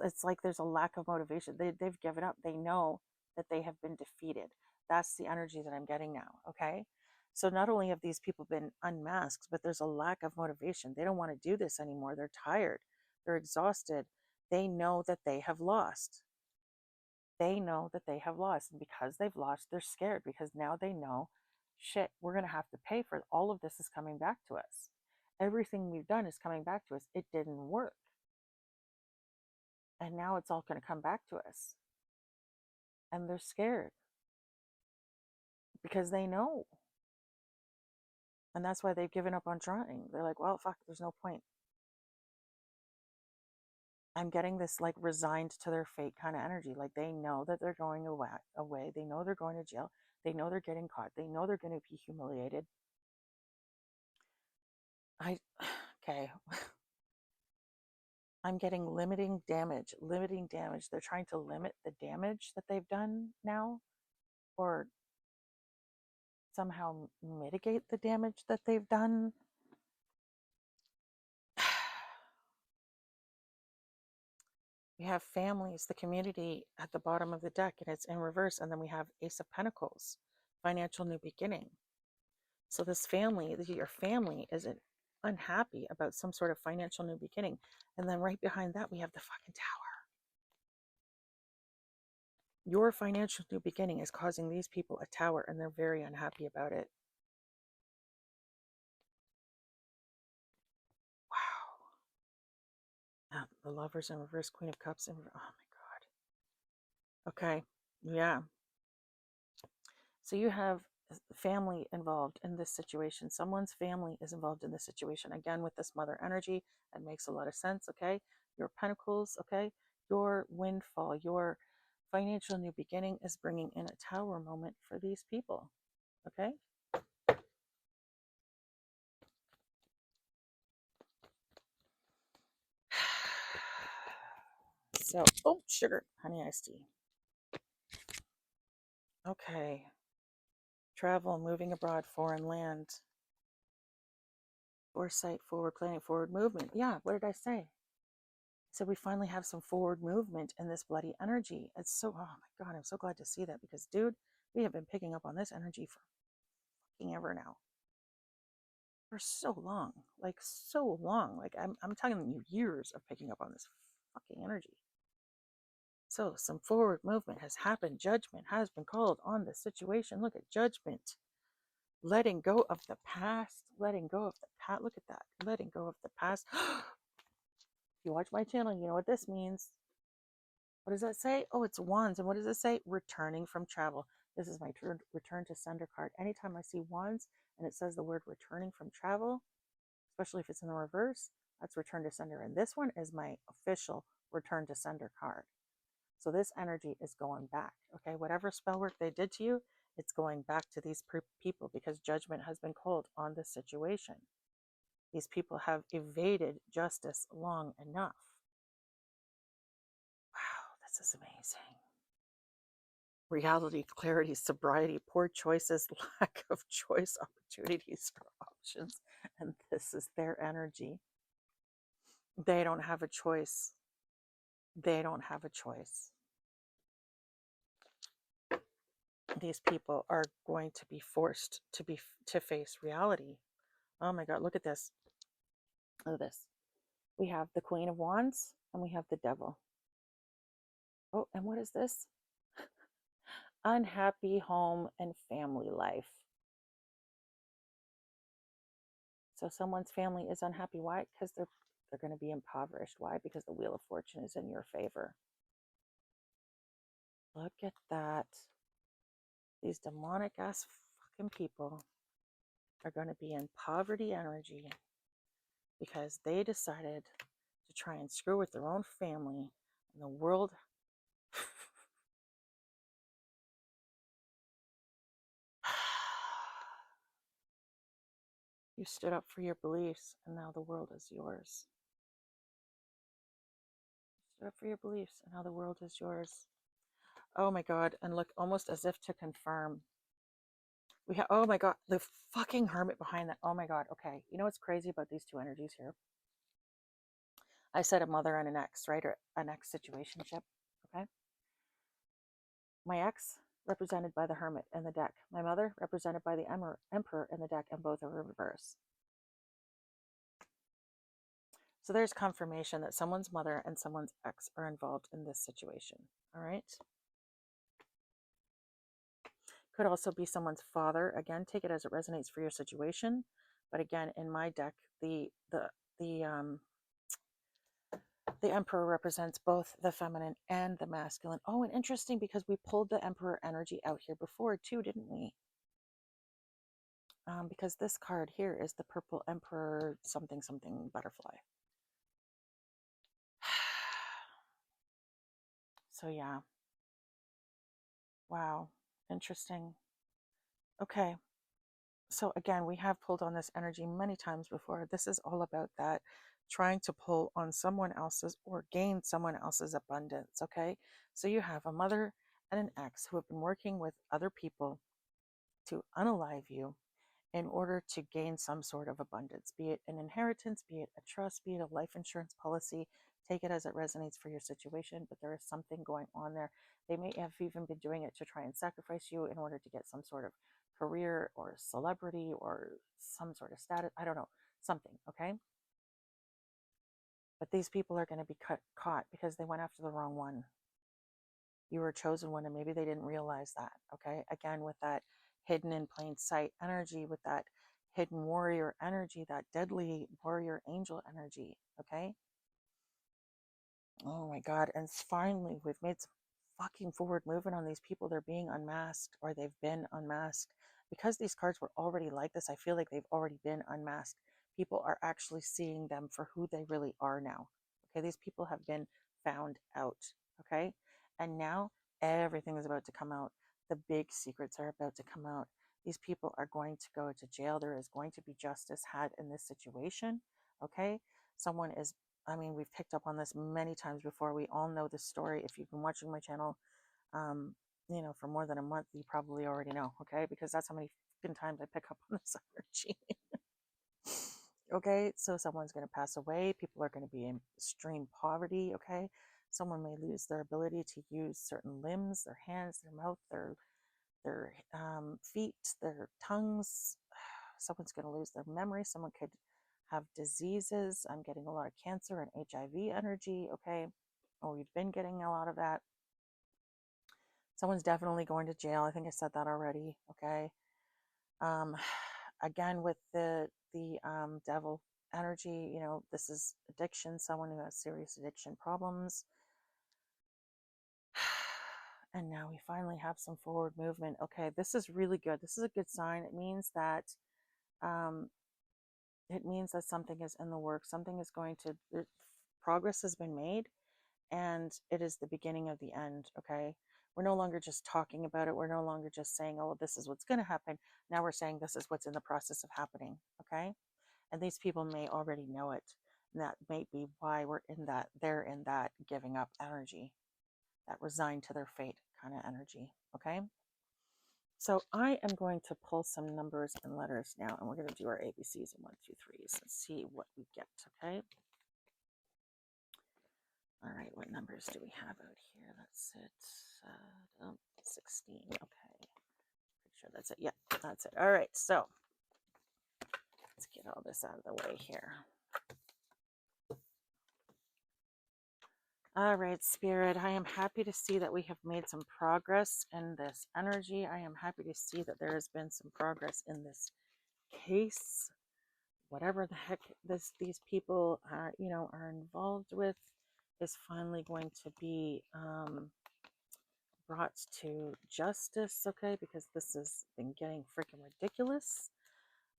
it's like there's a lack of motivation. They've given up. They know that they have been defeated. That's the energy that I'm getting now. Okay. So not only have these people been unmasked, but there's a lack of motivation. They don't want to do this anymore. They're tired. They're exhausted. They know that they have lost. They know that they have lost. And because they've lost, they're scared, because now they know, shit, we're going to have to pay for it. All of this is coming back to us. Everything we've done is coming back to us. It didn't work. And now it's all going to come back to us. And they're scared because they know. And that's why they've given up on trying. They're like, well, fuck, there's no point. I'm getting this like resigned to their fate kind of energy. Like they know that they're going away. They know they're going to jail. They know they're getting caught. They know they're going to be humiliated. Okay. I'm getting limiting damage. They're trying to limit the damage that they've done now, or somehow mitigate the damage that they've done. We have families, the community at the bottom of the deck, and it's in reverse. And then we have Ace of Pentacles, financial new beginning. So this family, your family, isn't unhappy about some sort of financial new beginning. And then right behind that, we have the fucking Tower. Your financial new beginning is causing these people a tower, and they're very unhappy about it. Wow. The Lovers in reverse, Queen of Cups in reverse. Oh my God. Okay. Yeah. So you have family involved in this situation. Someone's family is involved in this situation. Again, with this mother energy, that makes a lot of sense. Okay. Your Pentacles. Okay. Your windfall, your financial new beginning is bringing in a tower moment for these people. Okay. So, oh, sugar, honey iced tea. Okay. Travel, moving abroad, foreign land. Foresight, forward planning, forward movement. Yeah, what did I say? So we finally have some forward movement in this bloody energy. It's so, oh my God, I'm so glad to see that, because, dude, we have been picking up on this energy for fucking ever now. For so long. Like, so long. Like, I'm telling you, years of picking up on this fucking energy. So some forward movement has happened. Judgment has been called on the situation. Look at judgment. Letting go of the past. Letting go of the past. Look at that. Letting go of the past. If you watch my channel, you know what this means. What does that say? Oh, it's wands. And what does it say? Returning from travel. This is my return to sender card. Anytime I see wands and it says the word returning from travel, especially if it's in the reverse, that's return to sender. And this one is my official return to sender card. So this energy is going back. Okay, whatever spell work they did to you It's going back to these people because judgment has been called on this situation. These people have evaded justice long enough. Wow, this is amazing. Reality, clarity, sobriety, poor choices, lack of choice, opportunities or options. And this is their energy. They don't have a choice. They don't have a choice. These people are going to be forced to face reality. Oh my God, look at this. Look at this. We have the Queen of Wands and we have the Devil. Oh, and what is this? Unhappy home and family life. So someone's family is unhappy. Why? Because they're going to be impoverished. Why? Because the Wheel of Fortune is in your favor. Look at that. These demonic ass fucking people are going to be in poverty energy because they decided to try and screw with their own family, and the world you stood up for your beliefs and now the world is yours. You stood up for your beliefs and now the world is yours. Oh my God. And look, almost as if to confirm, we have, oh my God, the fucking Hermit behind that. Oh my God. Okay. You know what's crazy about these two energies here? I said a mother and an ex, right? Or an ex situationship. Okay. My ex represented by the Hermit in the deck. My mother represented by the Emperor in the deck, and both are in reverse. So there's confirmation that someone's mother and someone's ex are involved in this situation. All right. Could also be someone's father. Again, take it as it resonates for your situation. But again, in my deck, the Emperor represents both the feminine and the masculine. Oh, and interesting because we pulled the Emperor energy out here before too, didn't we? Because this card here is the purple Emperor something something butterfly. So yeah. Wow. Interesting. Okay. So again, we have pulled on this energy many times before. This is all about that trying to pull on someone else's or gain someone else's abundance. Okay. So you have a mother and an ex who have been working with other people to unalive you in order to gain some sort of abundance, be it an inheritance, be it a trust, be it a life insurance policy. Take it as it resonates for your situation, but there is something going on there. They may have even been doing it to try and sacrifice you in order to get some sort of career or celebrity or some sort of status. I don't know, something, okay? But these people are going to be caught because they went after the wrong one. You were a chosen one, and maybe they didn't realize that, okay? Again, with that hidden in plain sight energy, with that hidden warrior energy, that deadly warrior angel energy, okay? Oh my God. And finally, we've made some fucking forward movement on these people. They're being unmasked or they've been unmasked. Because these cards were already like this, I feel like they've already been unmasked. People are actually seeing them for who they really are now. Okay, these people have been found out. Okay, and now everything is about to come out. The big secrets are about to come out. These people are going to go to jail. There is going to be justice had in this situation. Okay, someone is, I mean, we've picked up on this many times before. We all know this story. If you've been watching my channel, for more than a month, you probably already know, okay? Because that's how many times I pick up on this energy. Okay, so someone's going to pass away. People are going to be in extreme poverty, okay? Someone may lose their ability to use certain limbs, their hands, their mouth, their feet, their tongues. Someone's going to lose their memory. Someone could have diseases. I'm getting a lot of cancer and HIV energy, okay? Or we've been getting a lot of that. Someone's definitely going to jail. I think I said that already, okay? Again, with the devil energy, this is addiction, someone who has serious addiction problems. And now we finally have some forward movement. Okay, this is really good. This is a good sign. It means that something is in the works. Something is going to, progress has been made, and it is the beginning of the end. Okay, We're no longer just talking about it. We're no longer just saying, oh, this is what's going to happen. Now we're saying this is what's in the process of happening. Okay. And these people may already know it. And that may be why they're in that giving up energy, that resigned to their fate kind of energy. Okay. So I am going to pull some numbers and letters now, and we're going to do our ABCs and 1, 2, 3s and see what we get. Okay. All right. What numbers do we have out here? That's it. 16. Okay. Pretty sure that's it. Yeah, that's it. All right. So let's get all this out of the way here. All right, Spirit, I am happy to see that we have made some progress in this energy. I am happy to see that there has been some progress in this case. Whatever the heck these people are involved with is finally going to be brought to justice, okay? Because this has been getting freaking ridiculous.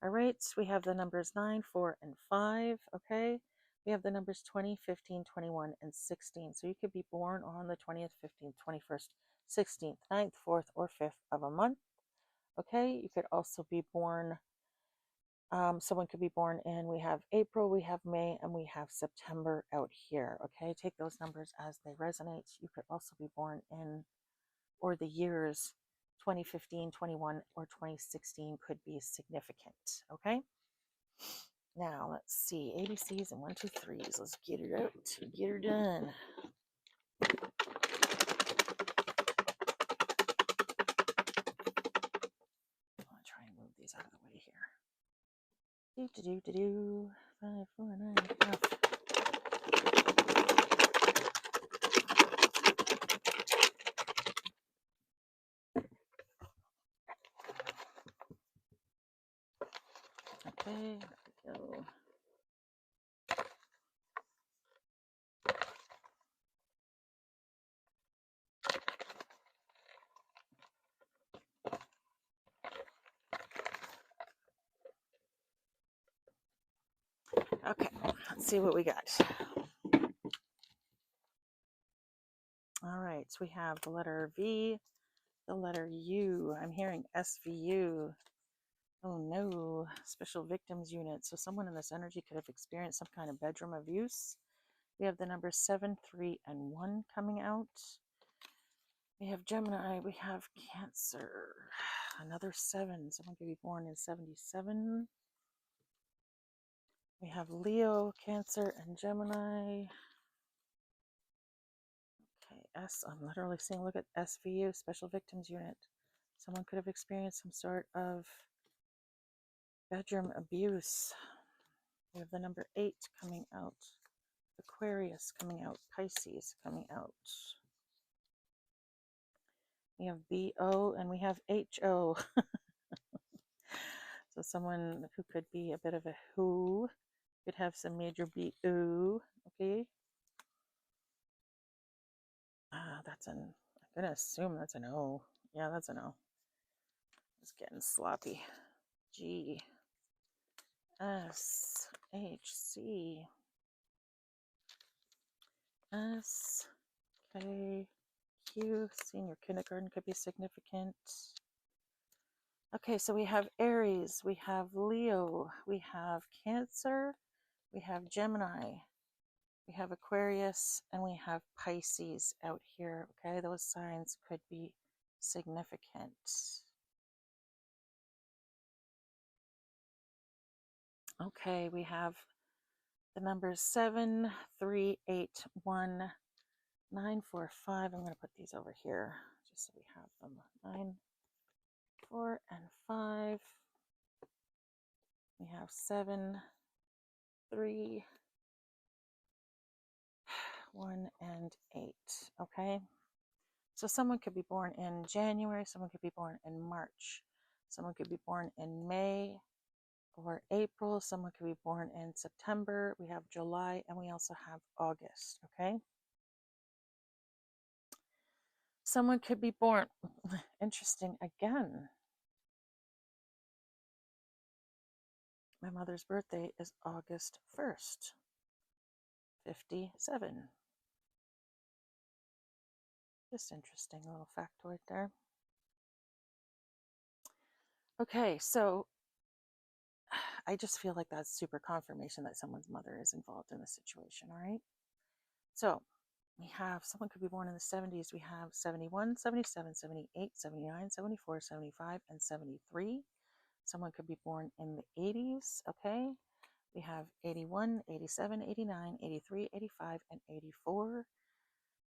All right, we have the numbers 9, 4, and 5, okay? We have the numbers 20, 15, 21, and 16. So you could be born on the 20th, 15th, 21st, 16th, 9th, 4th, or 5th of a month, okay? You could also be born, someone could be born in, we have April, we have May, and we have September out here, okay? Take those numbers as they resonate. You could also be born in, or the years 2015, 21, or 2016 could be significant, okay? Now, let's see. ABCs and 1, 2, 3s. Let's get it out. Get her done. I'll try and move these out of the way here. 5, 4, 9, enough. Okay, there we go. Okay, let's see what we got. All right, so we have the letter V, the letter U. I'm hearing SVU. Oh no, Special Victims Unit. So someone in this energy could have experienced some kind of bedroom abuse. We have the numbers 7, 3, and 1 coming out. We have Gemini. We have Cancer. Another 7. Someone could be born in 77. We have Leo, Cancer, and Gemini. Okay, I'm literally seeing, look at SVU, Special Victims Unit. Someone could have experienced some sort of bedroom abuse. We have the number 8 coming out. Aquarius coming out. Pisces coming out. We have BO and we have HO. So someone who could be a bit of a who could have some major BO. Okay. I'm going to assume that's an O. Yeah, that's an O. It's getting sloppy. G. S. H. C. S. K. Q. Senior kindergarten could be significant. Okay, so we have Aries, we have Leo, we have Cancer, we have Gemini, we have Aquarius, and we have Pisces out here. Okay, those signs could be significant. Okay, we have the numbers 7, 3, 8, 1, 9, 4, 5. I'm going to put these over here just so we have them. 9, 4, and 5. We have 7, 3, 1, and 8. Okay. So someone could be born in January, someone could be born in March, someone could be born in May or April, someone could be born in September, we have July, and we also have August, okay? Someone could be born, interesting again. My mother's birthday is August 1st, 57. Just interesting little factoid there. Okay, so I just feel like that's super confirmation that someone's mother is involved in the situation, all right? So we have someone could be born in the 70s. We have 71, 77, 78, 79, 74, 75, and 73. Someone could be born in the 80s, okay? We have 81, 87, 89, 83, 85, and 84.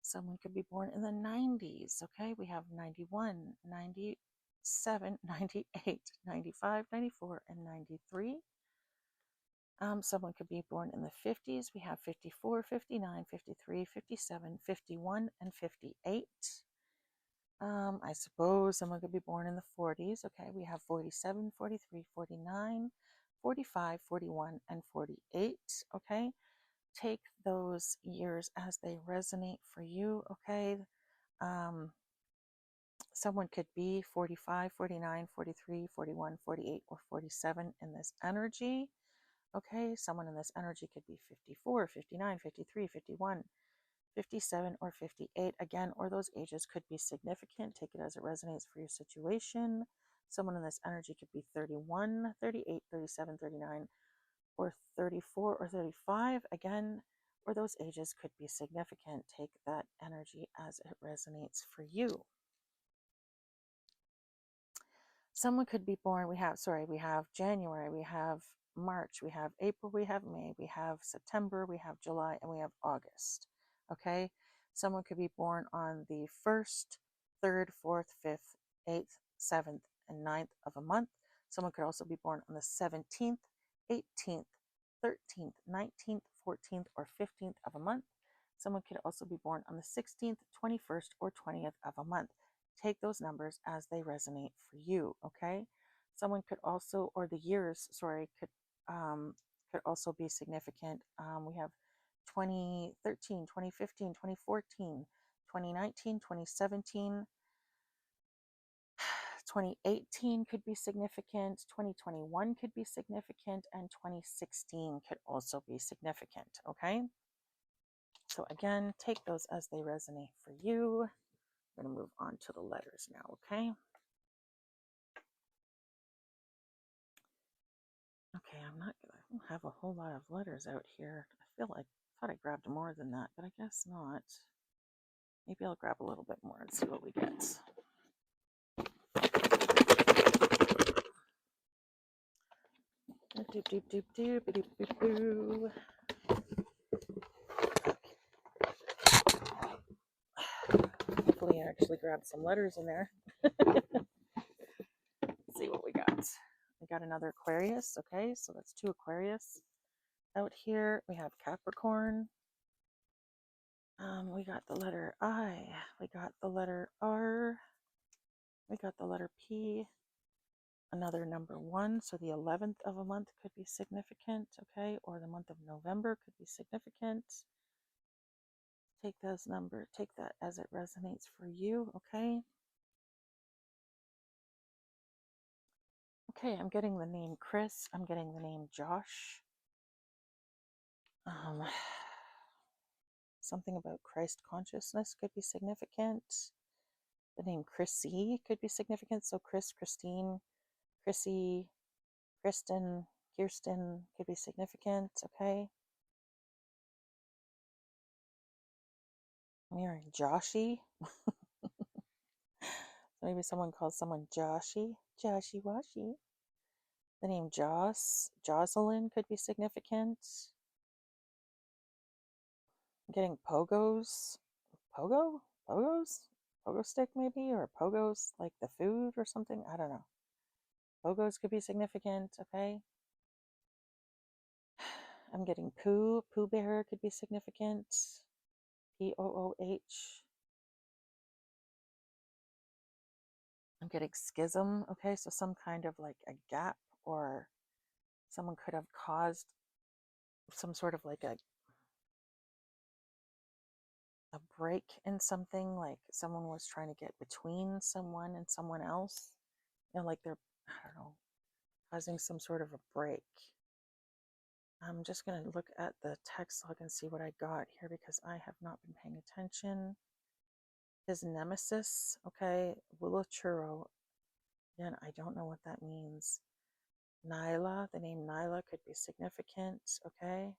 Someone could be born in the 90s, okay? We have 91, 97, 98, 95, 94, and 93. Someone could be born in the 50s. We have 54, 59, 53, 57, 51, and 58. I suppose someone could be born in the 40s. Okay, we have 47, 43, 49, 45, 41, and 48. Okay, take those years as they resonate for you. Okay, someone could be 45, 49, 43, 41, 48, or 47 in this energy. Okay, someone in this energy could be 54, 59, 53, 51, 57, or 58 again, or those ages could be significant. Take it as it resonates for your situation. Someone in this energy could be 31, 38, 37, 39, or 34 or 35 again, or those ages could be significant. Take that energy as it resonates for you. Someone could be born, we have January, we have March, we have April, we have May, we have September, we have July, and we have August. Okay, someone could be born on the 1st, 3rd, 4th, 5th, 8th, 7th, and 9th of a month. Someone could also be born on the 17th, 18th, 13th, 19th, 14th, or 15th of a month. Someone could also be born on the 16th, 21st, or 20th of a month. Take those numbers as they resonate for you, okay? Someone could also, or the years, could also be significant. We have 2013, 2015, 2014, 2019, 2017, 2018 could be significant, 2021 could be significant, and 2016 could also be significant, okay? So again, take those as they resonate for you. I'm going to move on to the letters now, okay? Okay, I don't have a whole lot of letters out here. I thought I grabbed more than that, but I guess not. Maybe I'll grab a little bit more and see what we get. Doop, doop, doop, doop, doop, doop, doop. Hopefully I actually grabbed some letters in there. Let's see what we got. We got another Aquarius, okay? So that's 2 Aquarius out here. We have Capricorn. We got the letter I. We got the letter R. We got the letter P. Another number 1, so the 11th of a month could be significant, okay? Or the month of November could be significant. Take those numbers, take that as it resonates for you, okay? Okay, I'm getting the name Chris. I'm getting the name Josh. Something about Christ consciousness could be significant. The name Chrissy could be significant. So Chris, Christine, Chrissy, Kristen, Kirsten could be significant, okay? I'm hearing Joshy. Maybe someone calls someone Joshy, Joshy Washy. The name Jocelyn could be significant. I'm getting Pogos. Pogos? Pogo stick maybe? Or Pogos like the food or something? I don't know. Pogos could be significant, okay? I'm getting Pooh Bear could be significant. Pooh. I'm getting schism, okay? So some kind of like a gap, or someone could have caused some sort of like a break in something, like someone was trying to get between someone and someone else. You know, like they're, I don't know, causing some sort of a break. I'm just going to look at the text log and see what I got here because I have not been paying attention. his nemesis, okay, Wulachuro. Again, I don't know what that means. Nyla, the name Nyla could be significant, okay?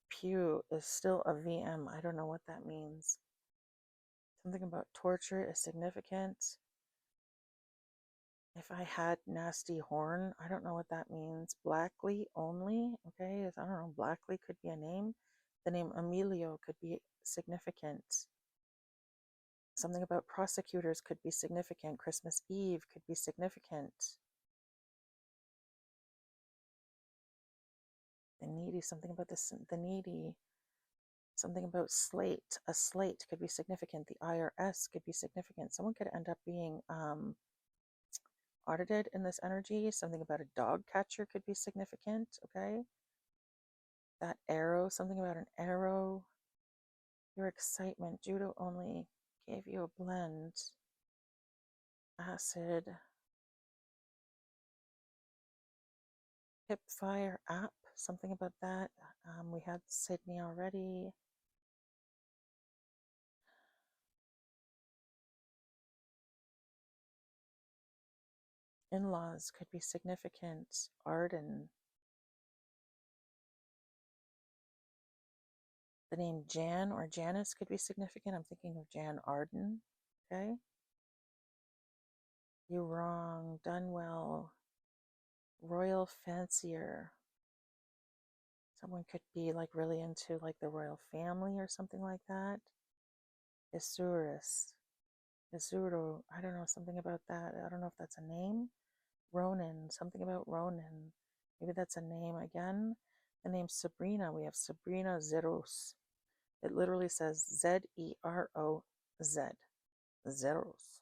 Pew is still a VM. I don't know what that means. Something about torture is significant. If I had nasty horn, I don't know what that means. Blackly only, okay? I don't know. Blackly could be a name. The name Emilio could be significant. Something about prosecutors could be significant. Christmas Eve could be significant. The needy, something about this, the needy. Something about slate. A slate could be significant. The IRS could be significant. Someone could end up being audited in this energy. Something about a dog catcher could be significant, okay? That arrow, something about an arrow. Your excitement. Judo only gave you a blend. Acid. Hipfire app, something about that. We had Sydney already. In-laws could be significant. Arden. The name Jan or Janice could be significant. I'm thinking of Jan Arden. Okay. You wrong. Done well. Royal fancier. Someone could be like really into like the royal family or something like that. Isurus. Isuro. I don't know, something about that. I don't know if that's a name. Ronan. Something about Ronan. Maybe that's a name again. The name Sabrina. We have Sabrina Zeros. It literally says Z-E-R-O-Z. Zeros.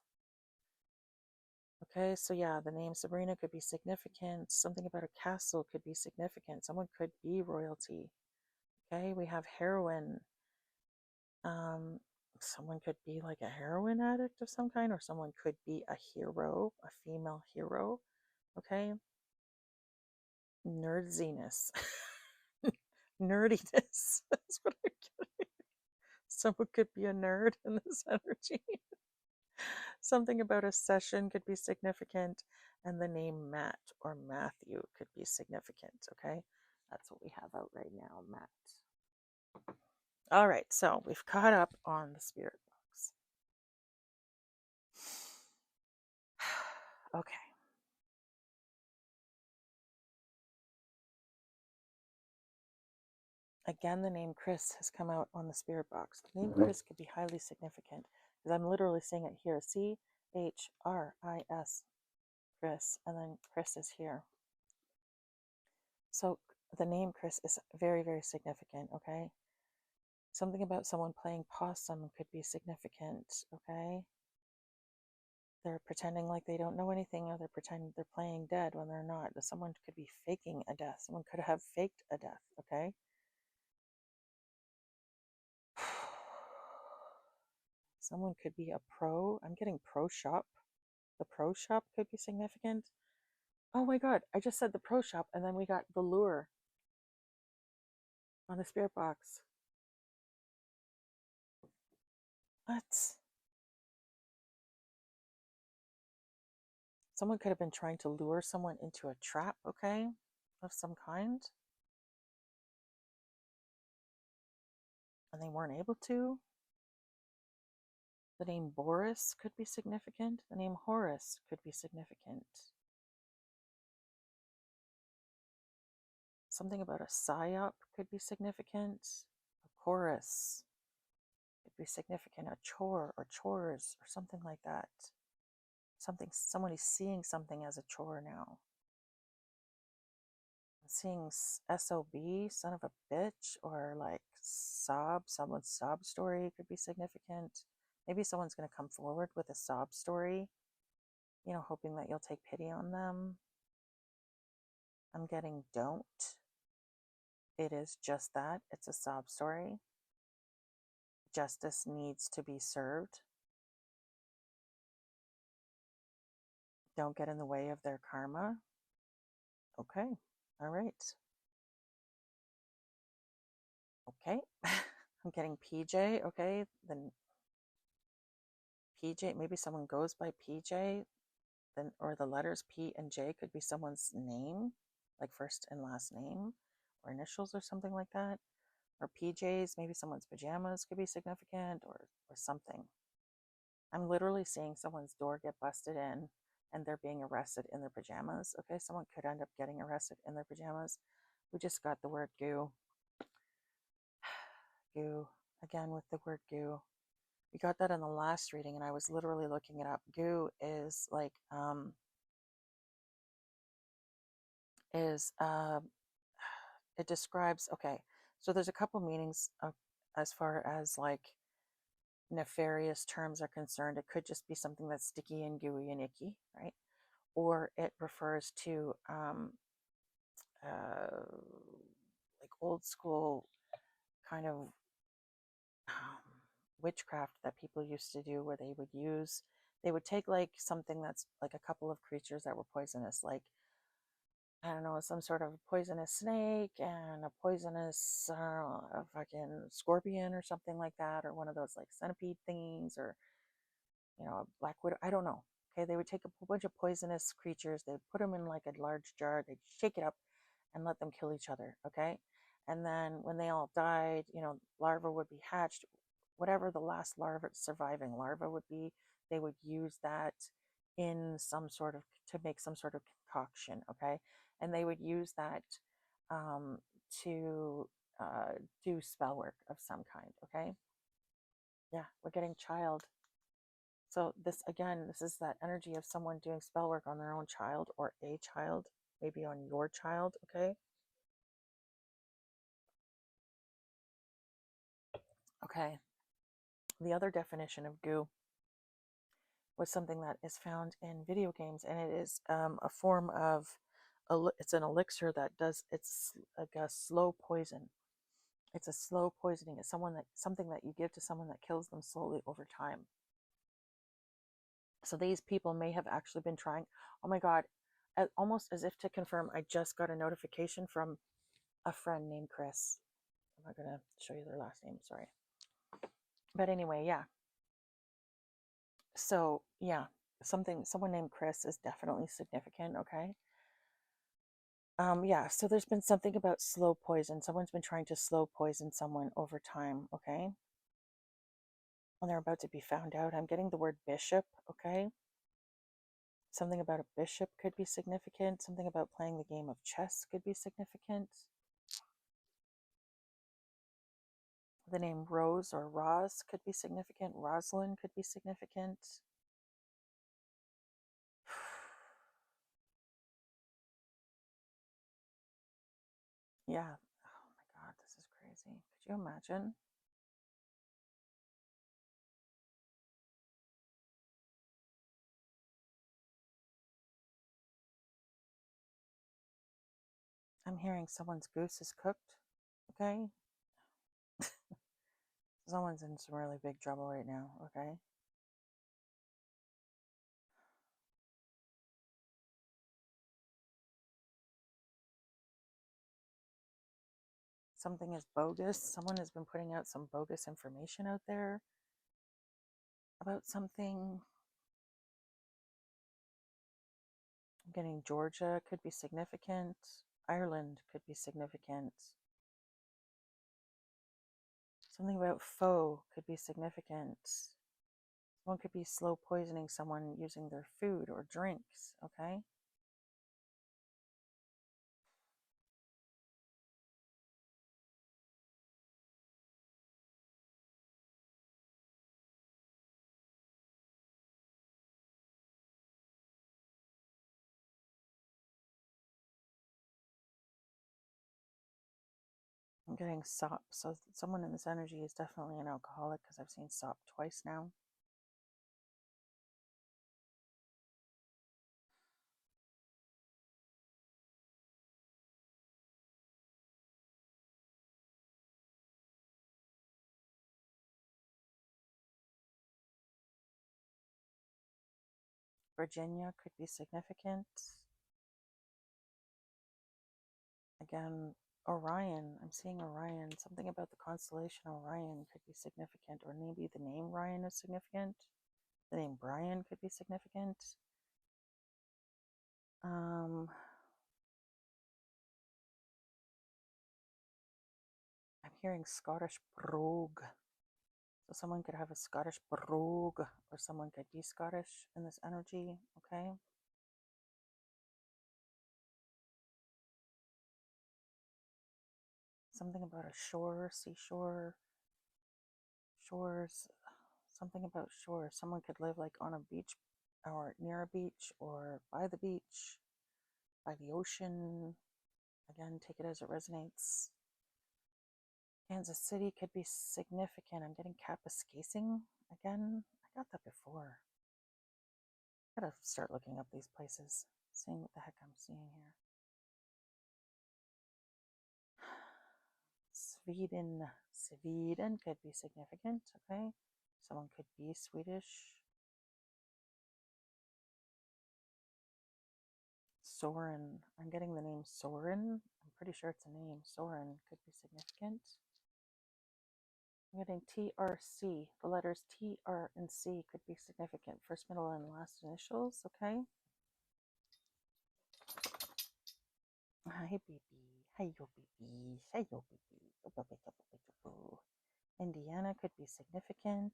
Okay, so yeah, the name Sabrina could be significant. Something about a castle could be significant. Someone could be royalty. Okay, we have heroine. Someone could be like a heroin addict of some kind, or someone could be a hero, a female hero. Okay, nerdziness. Nerdiness. That's what I'm getting. Someone could be a nerd in this energy. Something about a session could be significant, and the name Matt or Matthew could be significant. Okay, that's what we have out right now, Matt. All right, so we've caught up on the spirit box. Okay. Again, the name Chris has come out on the spirit box. The name Chris could be highly significant because I'm literally seeing it here. C-H-R-I-S, Chris, and then Chris is here. So the name Chris is very, very significant, okay? Something about someone playing possum could be significant, okay? They're pretending like they don't know anything, or they're pretending they're playing dead when they're not. Someone could be faking a death. Someone could have faked a death, okay? Someone could be a pro. I'm getting pro shop. The pro shop could be significant. Oh my god, I just said the pro shop, and then we got the lure on the spirit box. What? Someone could have been trying to lure someone into a trap, okay, of some kind, and they weren't able to. The name Boris could be significant. The name Horace could be significant. Something about a psyop could be significant. A chorus could be significant. A chore or chores or something like that. Somebody's seeing something as a chore now. I'm seeing SOB, son of a bitch, or like someone's sob story could be significant. Maybe someone's going to come forward with a sob story, you know, hoping that you'll take pity on them. I'm getting don't. It is just that. It's a sob story. Justice needs to be served. Don't get in the way of their karma. Okay. All right. Okay. I'm getting PJ, okay? Then PJ, maybe someone goes by PJ, then or the letters P and J could be someone's name, like first and last name, or initials or something like that. Or PJs, maybe someone's pajamas could be significant or something. I'm literally seeing someone's door get busted in and they're being arrested in their pajamas. Okay, someone could end up getting arrested in their pajamas. We just got the word goo. Goo. Again with the word goo. We got that in the last reading and I was literally looking it up. Goo is like it describes, okay, so there's a couple meanings as far as like nefarious terms are concerned. It could just be something that's sticky and gooey and icky, right? Or it refers to uh, like old school kind of witchcraft that people used to do, where they would take like something that's like a couple of creatures that were poisonous, like I don't know, some sort of poisonous snake and a poisonous, I don't know, a fucking scorpion or something like that, or one of those like centipede things, or a black widow. I don't know. Okay, they would take a bunch of poisonous creatures, they'd put them in like a large jar, they'd shake it up and let them kill each other. Okay, and then when they all died, larvae would be hatched. Whatever the last surviving larva would be, they would use that in some sort of to make some sort of concoction. Okay, and they would use that um, to do spell work of some kind. Okay, yeah, we're getting child. So this again, this is that energy of someone doing spell work on their own child or a child, maybe on your child. Okay. Okay. The other definition of goo was something that is found in video games, and it is a form of, it's an elixir that does, it's like a slow poison. It's a slow poisoning. It's something that you give to someone that kills them slowly over time. So these people may have actually been trying. Oh my God, almost as if to confirm, I just got a notification from a friend named Chris. I'm not going to show you their last name, sorry. But anyway, yeah. So, yeah, someone named Chris is definitely significant, okay? Yeah, so there's been something about slow poison. Someone's been trying to slow poison someone over time, okay? And they're about to be found out. I'm getting the word bishop, okay? Something about a bishop could be significant. Something about playing the game of chess could be significant. The name Rose or Roz could be significant. Rosalind could be significant. Yeah. Oh my God, this is crazy. Could you imagine? I'm hearing someone's goose is cooked. Okay. Someone's in some really big trouble right now. Okay. Something is bogus. Someone has been putting out some bogus information out there about something. I'm getting Georgia could be significant. Ireland could be significant. Something about foe could be significant. Someone could be slow poisoning someone using their food or drinks. Okay. I'm getting sop. So someone in this energy is definitely an alcoholic because I've seen sop twice now. Virginia could be significant. Again, Orion. I'm seeing Orion. Something about the constellation Orion could be significant, or maybe the name Ryan is significant. The name Brian could be significant. I'm hearing Scottish brogue. So someone could have a Scottish brogue, or someone could be Scottish in this energy, okay? Something about a shore, seashore, shores, something about shore. Someone could live like on a beach or near a beach or by the beach, by the ocean. Again, take it as it resonates. Kansas City could be significant. I'm getting Kapuskasing again. I got that before. I gotta start looking up these places, seeing what the heck I'm seeing here. Sweden could be significant, okay? Someone could be Swedish. Soren. I'm getting the name Soren. I'm pretty sure it's a name. Soren could be significant. I'm getting TRC. The letters T, R, and C could be significant. First, middle, and last initials, okay? Hi, baby. Hi, yo, baby. Hi, yo, baby. Indiana could be significant.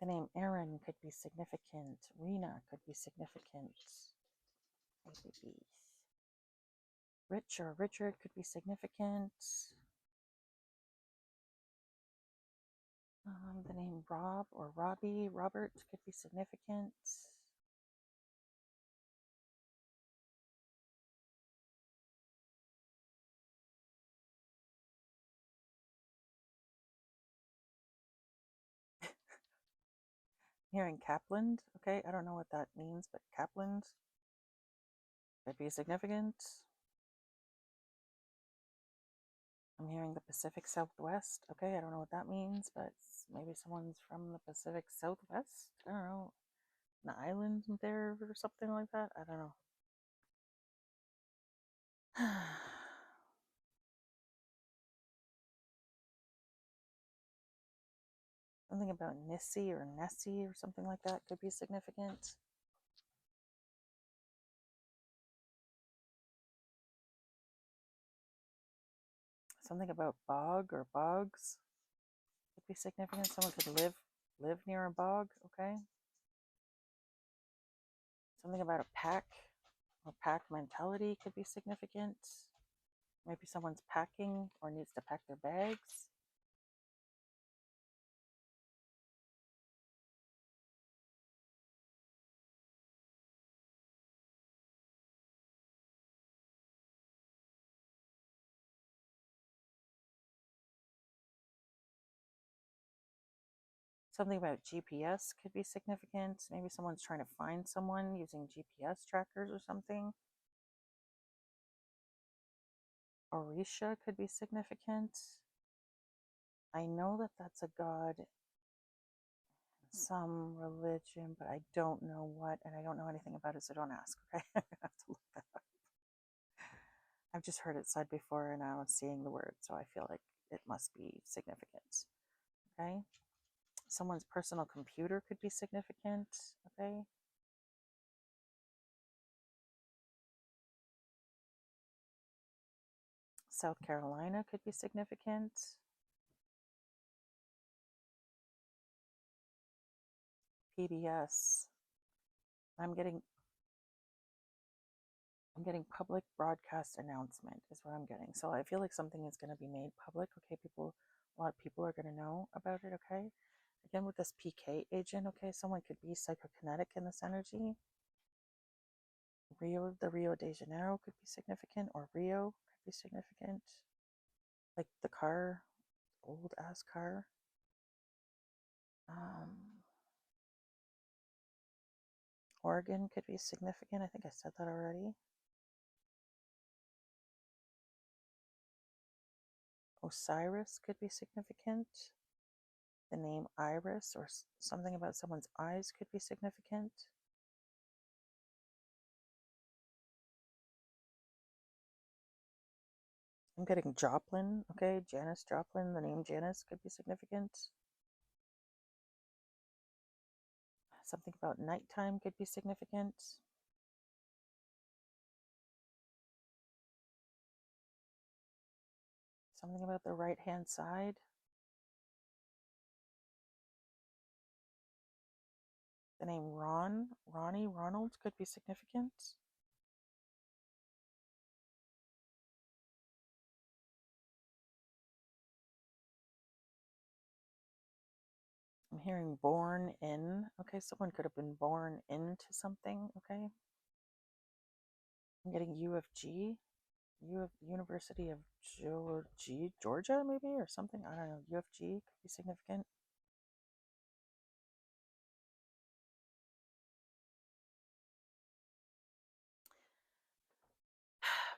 The name Aaron could be significant. Rena could be significant. Hi, babies. Rich or Richard could be significant. The name Rob or Robbie, Robert could be significant. Hearing Kapland, okay, I don't know what that means, but Kapland could be significant. I'm hearing the Pacific Southwest, okay, I don't know what that means, but maybe someone's from the Pacific Southwest, I don't know, an island there or something like that, I don't know. Something about Nissie or Nessie or something like that could be significant. Something about bog or bogs could be significant. Someone could live near a bog, okay? Something about a pack or pack mentality could be significant. Maybe someone's packing or needs to pack their bags. Something about GPS could be significant. Maybe someone's trying to find someone using GPS trackers or something. Orisha could be significant. I know that that's a god in some religion, but I don't know what, and I don't know anything about it, so don't ask, okay? I have to look that up. I've just heard it said before, and now I'm seeing the word, so I feel like it must be significant, okay? Someone's personal computer could be significant, okay? South Carolina could be significant. PBS. I'm getting public broadcast announcement is what I'm getting. So I feel like something is going to be made public. Okay, a lot of people are going to know about it. Okay, again with this PK agent. Okay, someone could be psychokinetic in this energy. The Rio de Janeiro could be significant, or Rio could be significant. Like the car, old ass car. Oregon could be significant. I think I said that already. Osiris could be significant. The name Iris or something about someone's eyes could be significant. I'm getting Joplin, okay? Janis Joplin, the name Janis could be significant. Something about nighttime could be significant. Something about the right-hand side. The name Ronnie, Ronald could be significant. I'm hearing born in. Okay, someone could have been born into something. Okay. I'm getting U of G. University of Georgia, maybe, or something. I don't know. U of G could be significant.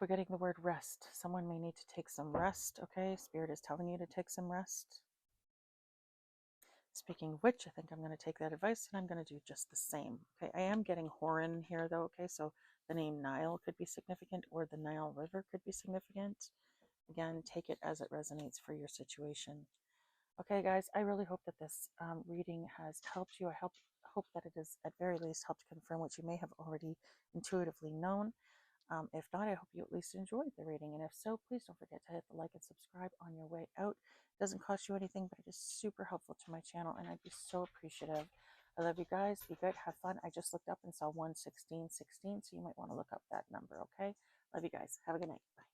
We're getting the word rest. Someone may need to take some rest. Okay, Spirit is telling you to take some rest. Speaking of which, I think I'm going to take that advice and I'm going to do just the same. Okay, I am getting Horan here though. Okay, so the name Nile could be significant or the Nile River could be significant. Again, take it as it resonates for your situation. Okay, guys, I really hope that this reading has helped you. I hope that it has at very least helped confirm what you may have already intuitively known. If not, I hope you at least enjoyed the reading. And if so, please don't forget to hit the like and subscribe on your way out. It doesn't cost you anything, but it is super helpful to my channel, and I'd be so appreciative. I love you guys. Be good. Have fun. I just looked up and saw 11616, so you might want to look up that number, okay? Love you guys. Have a good night. Bye.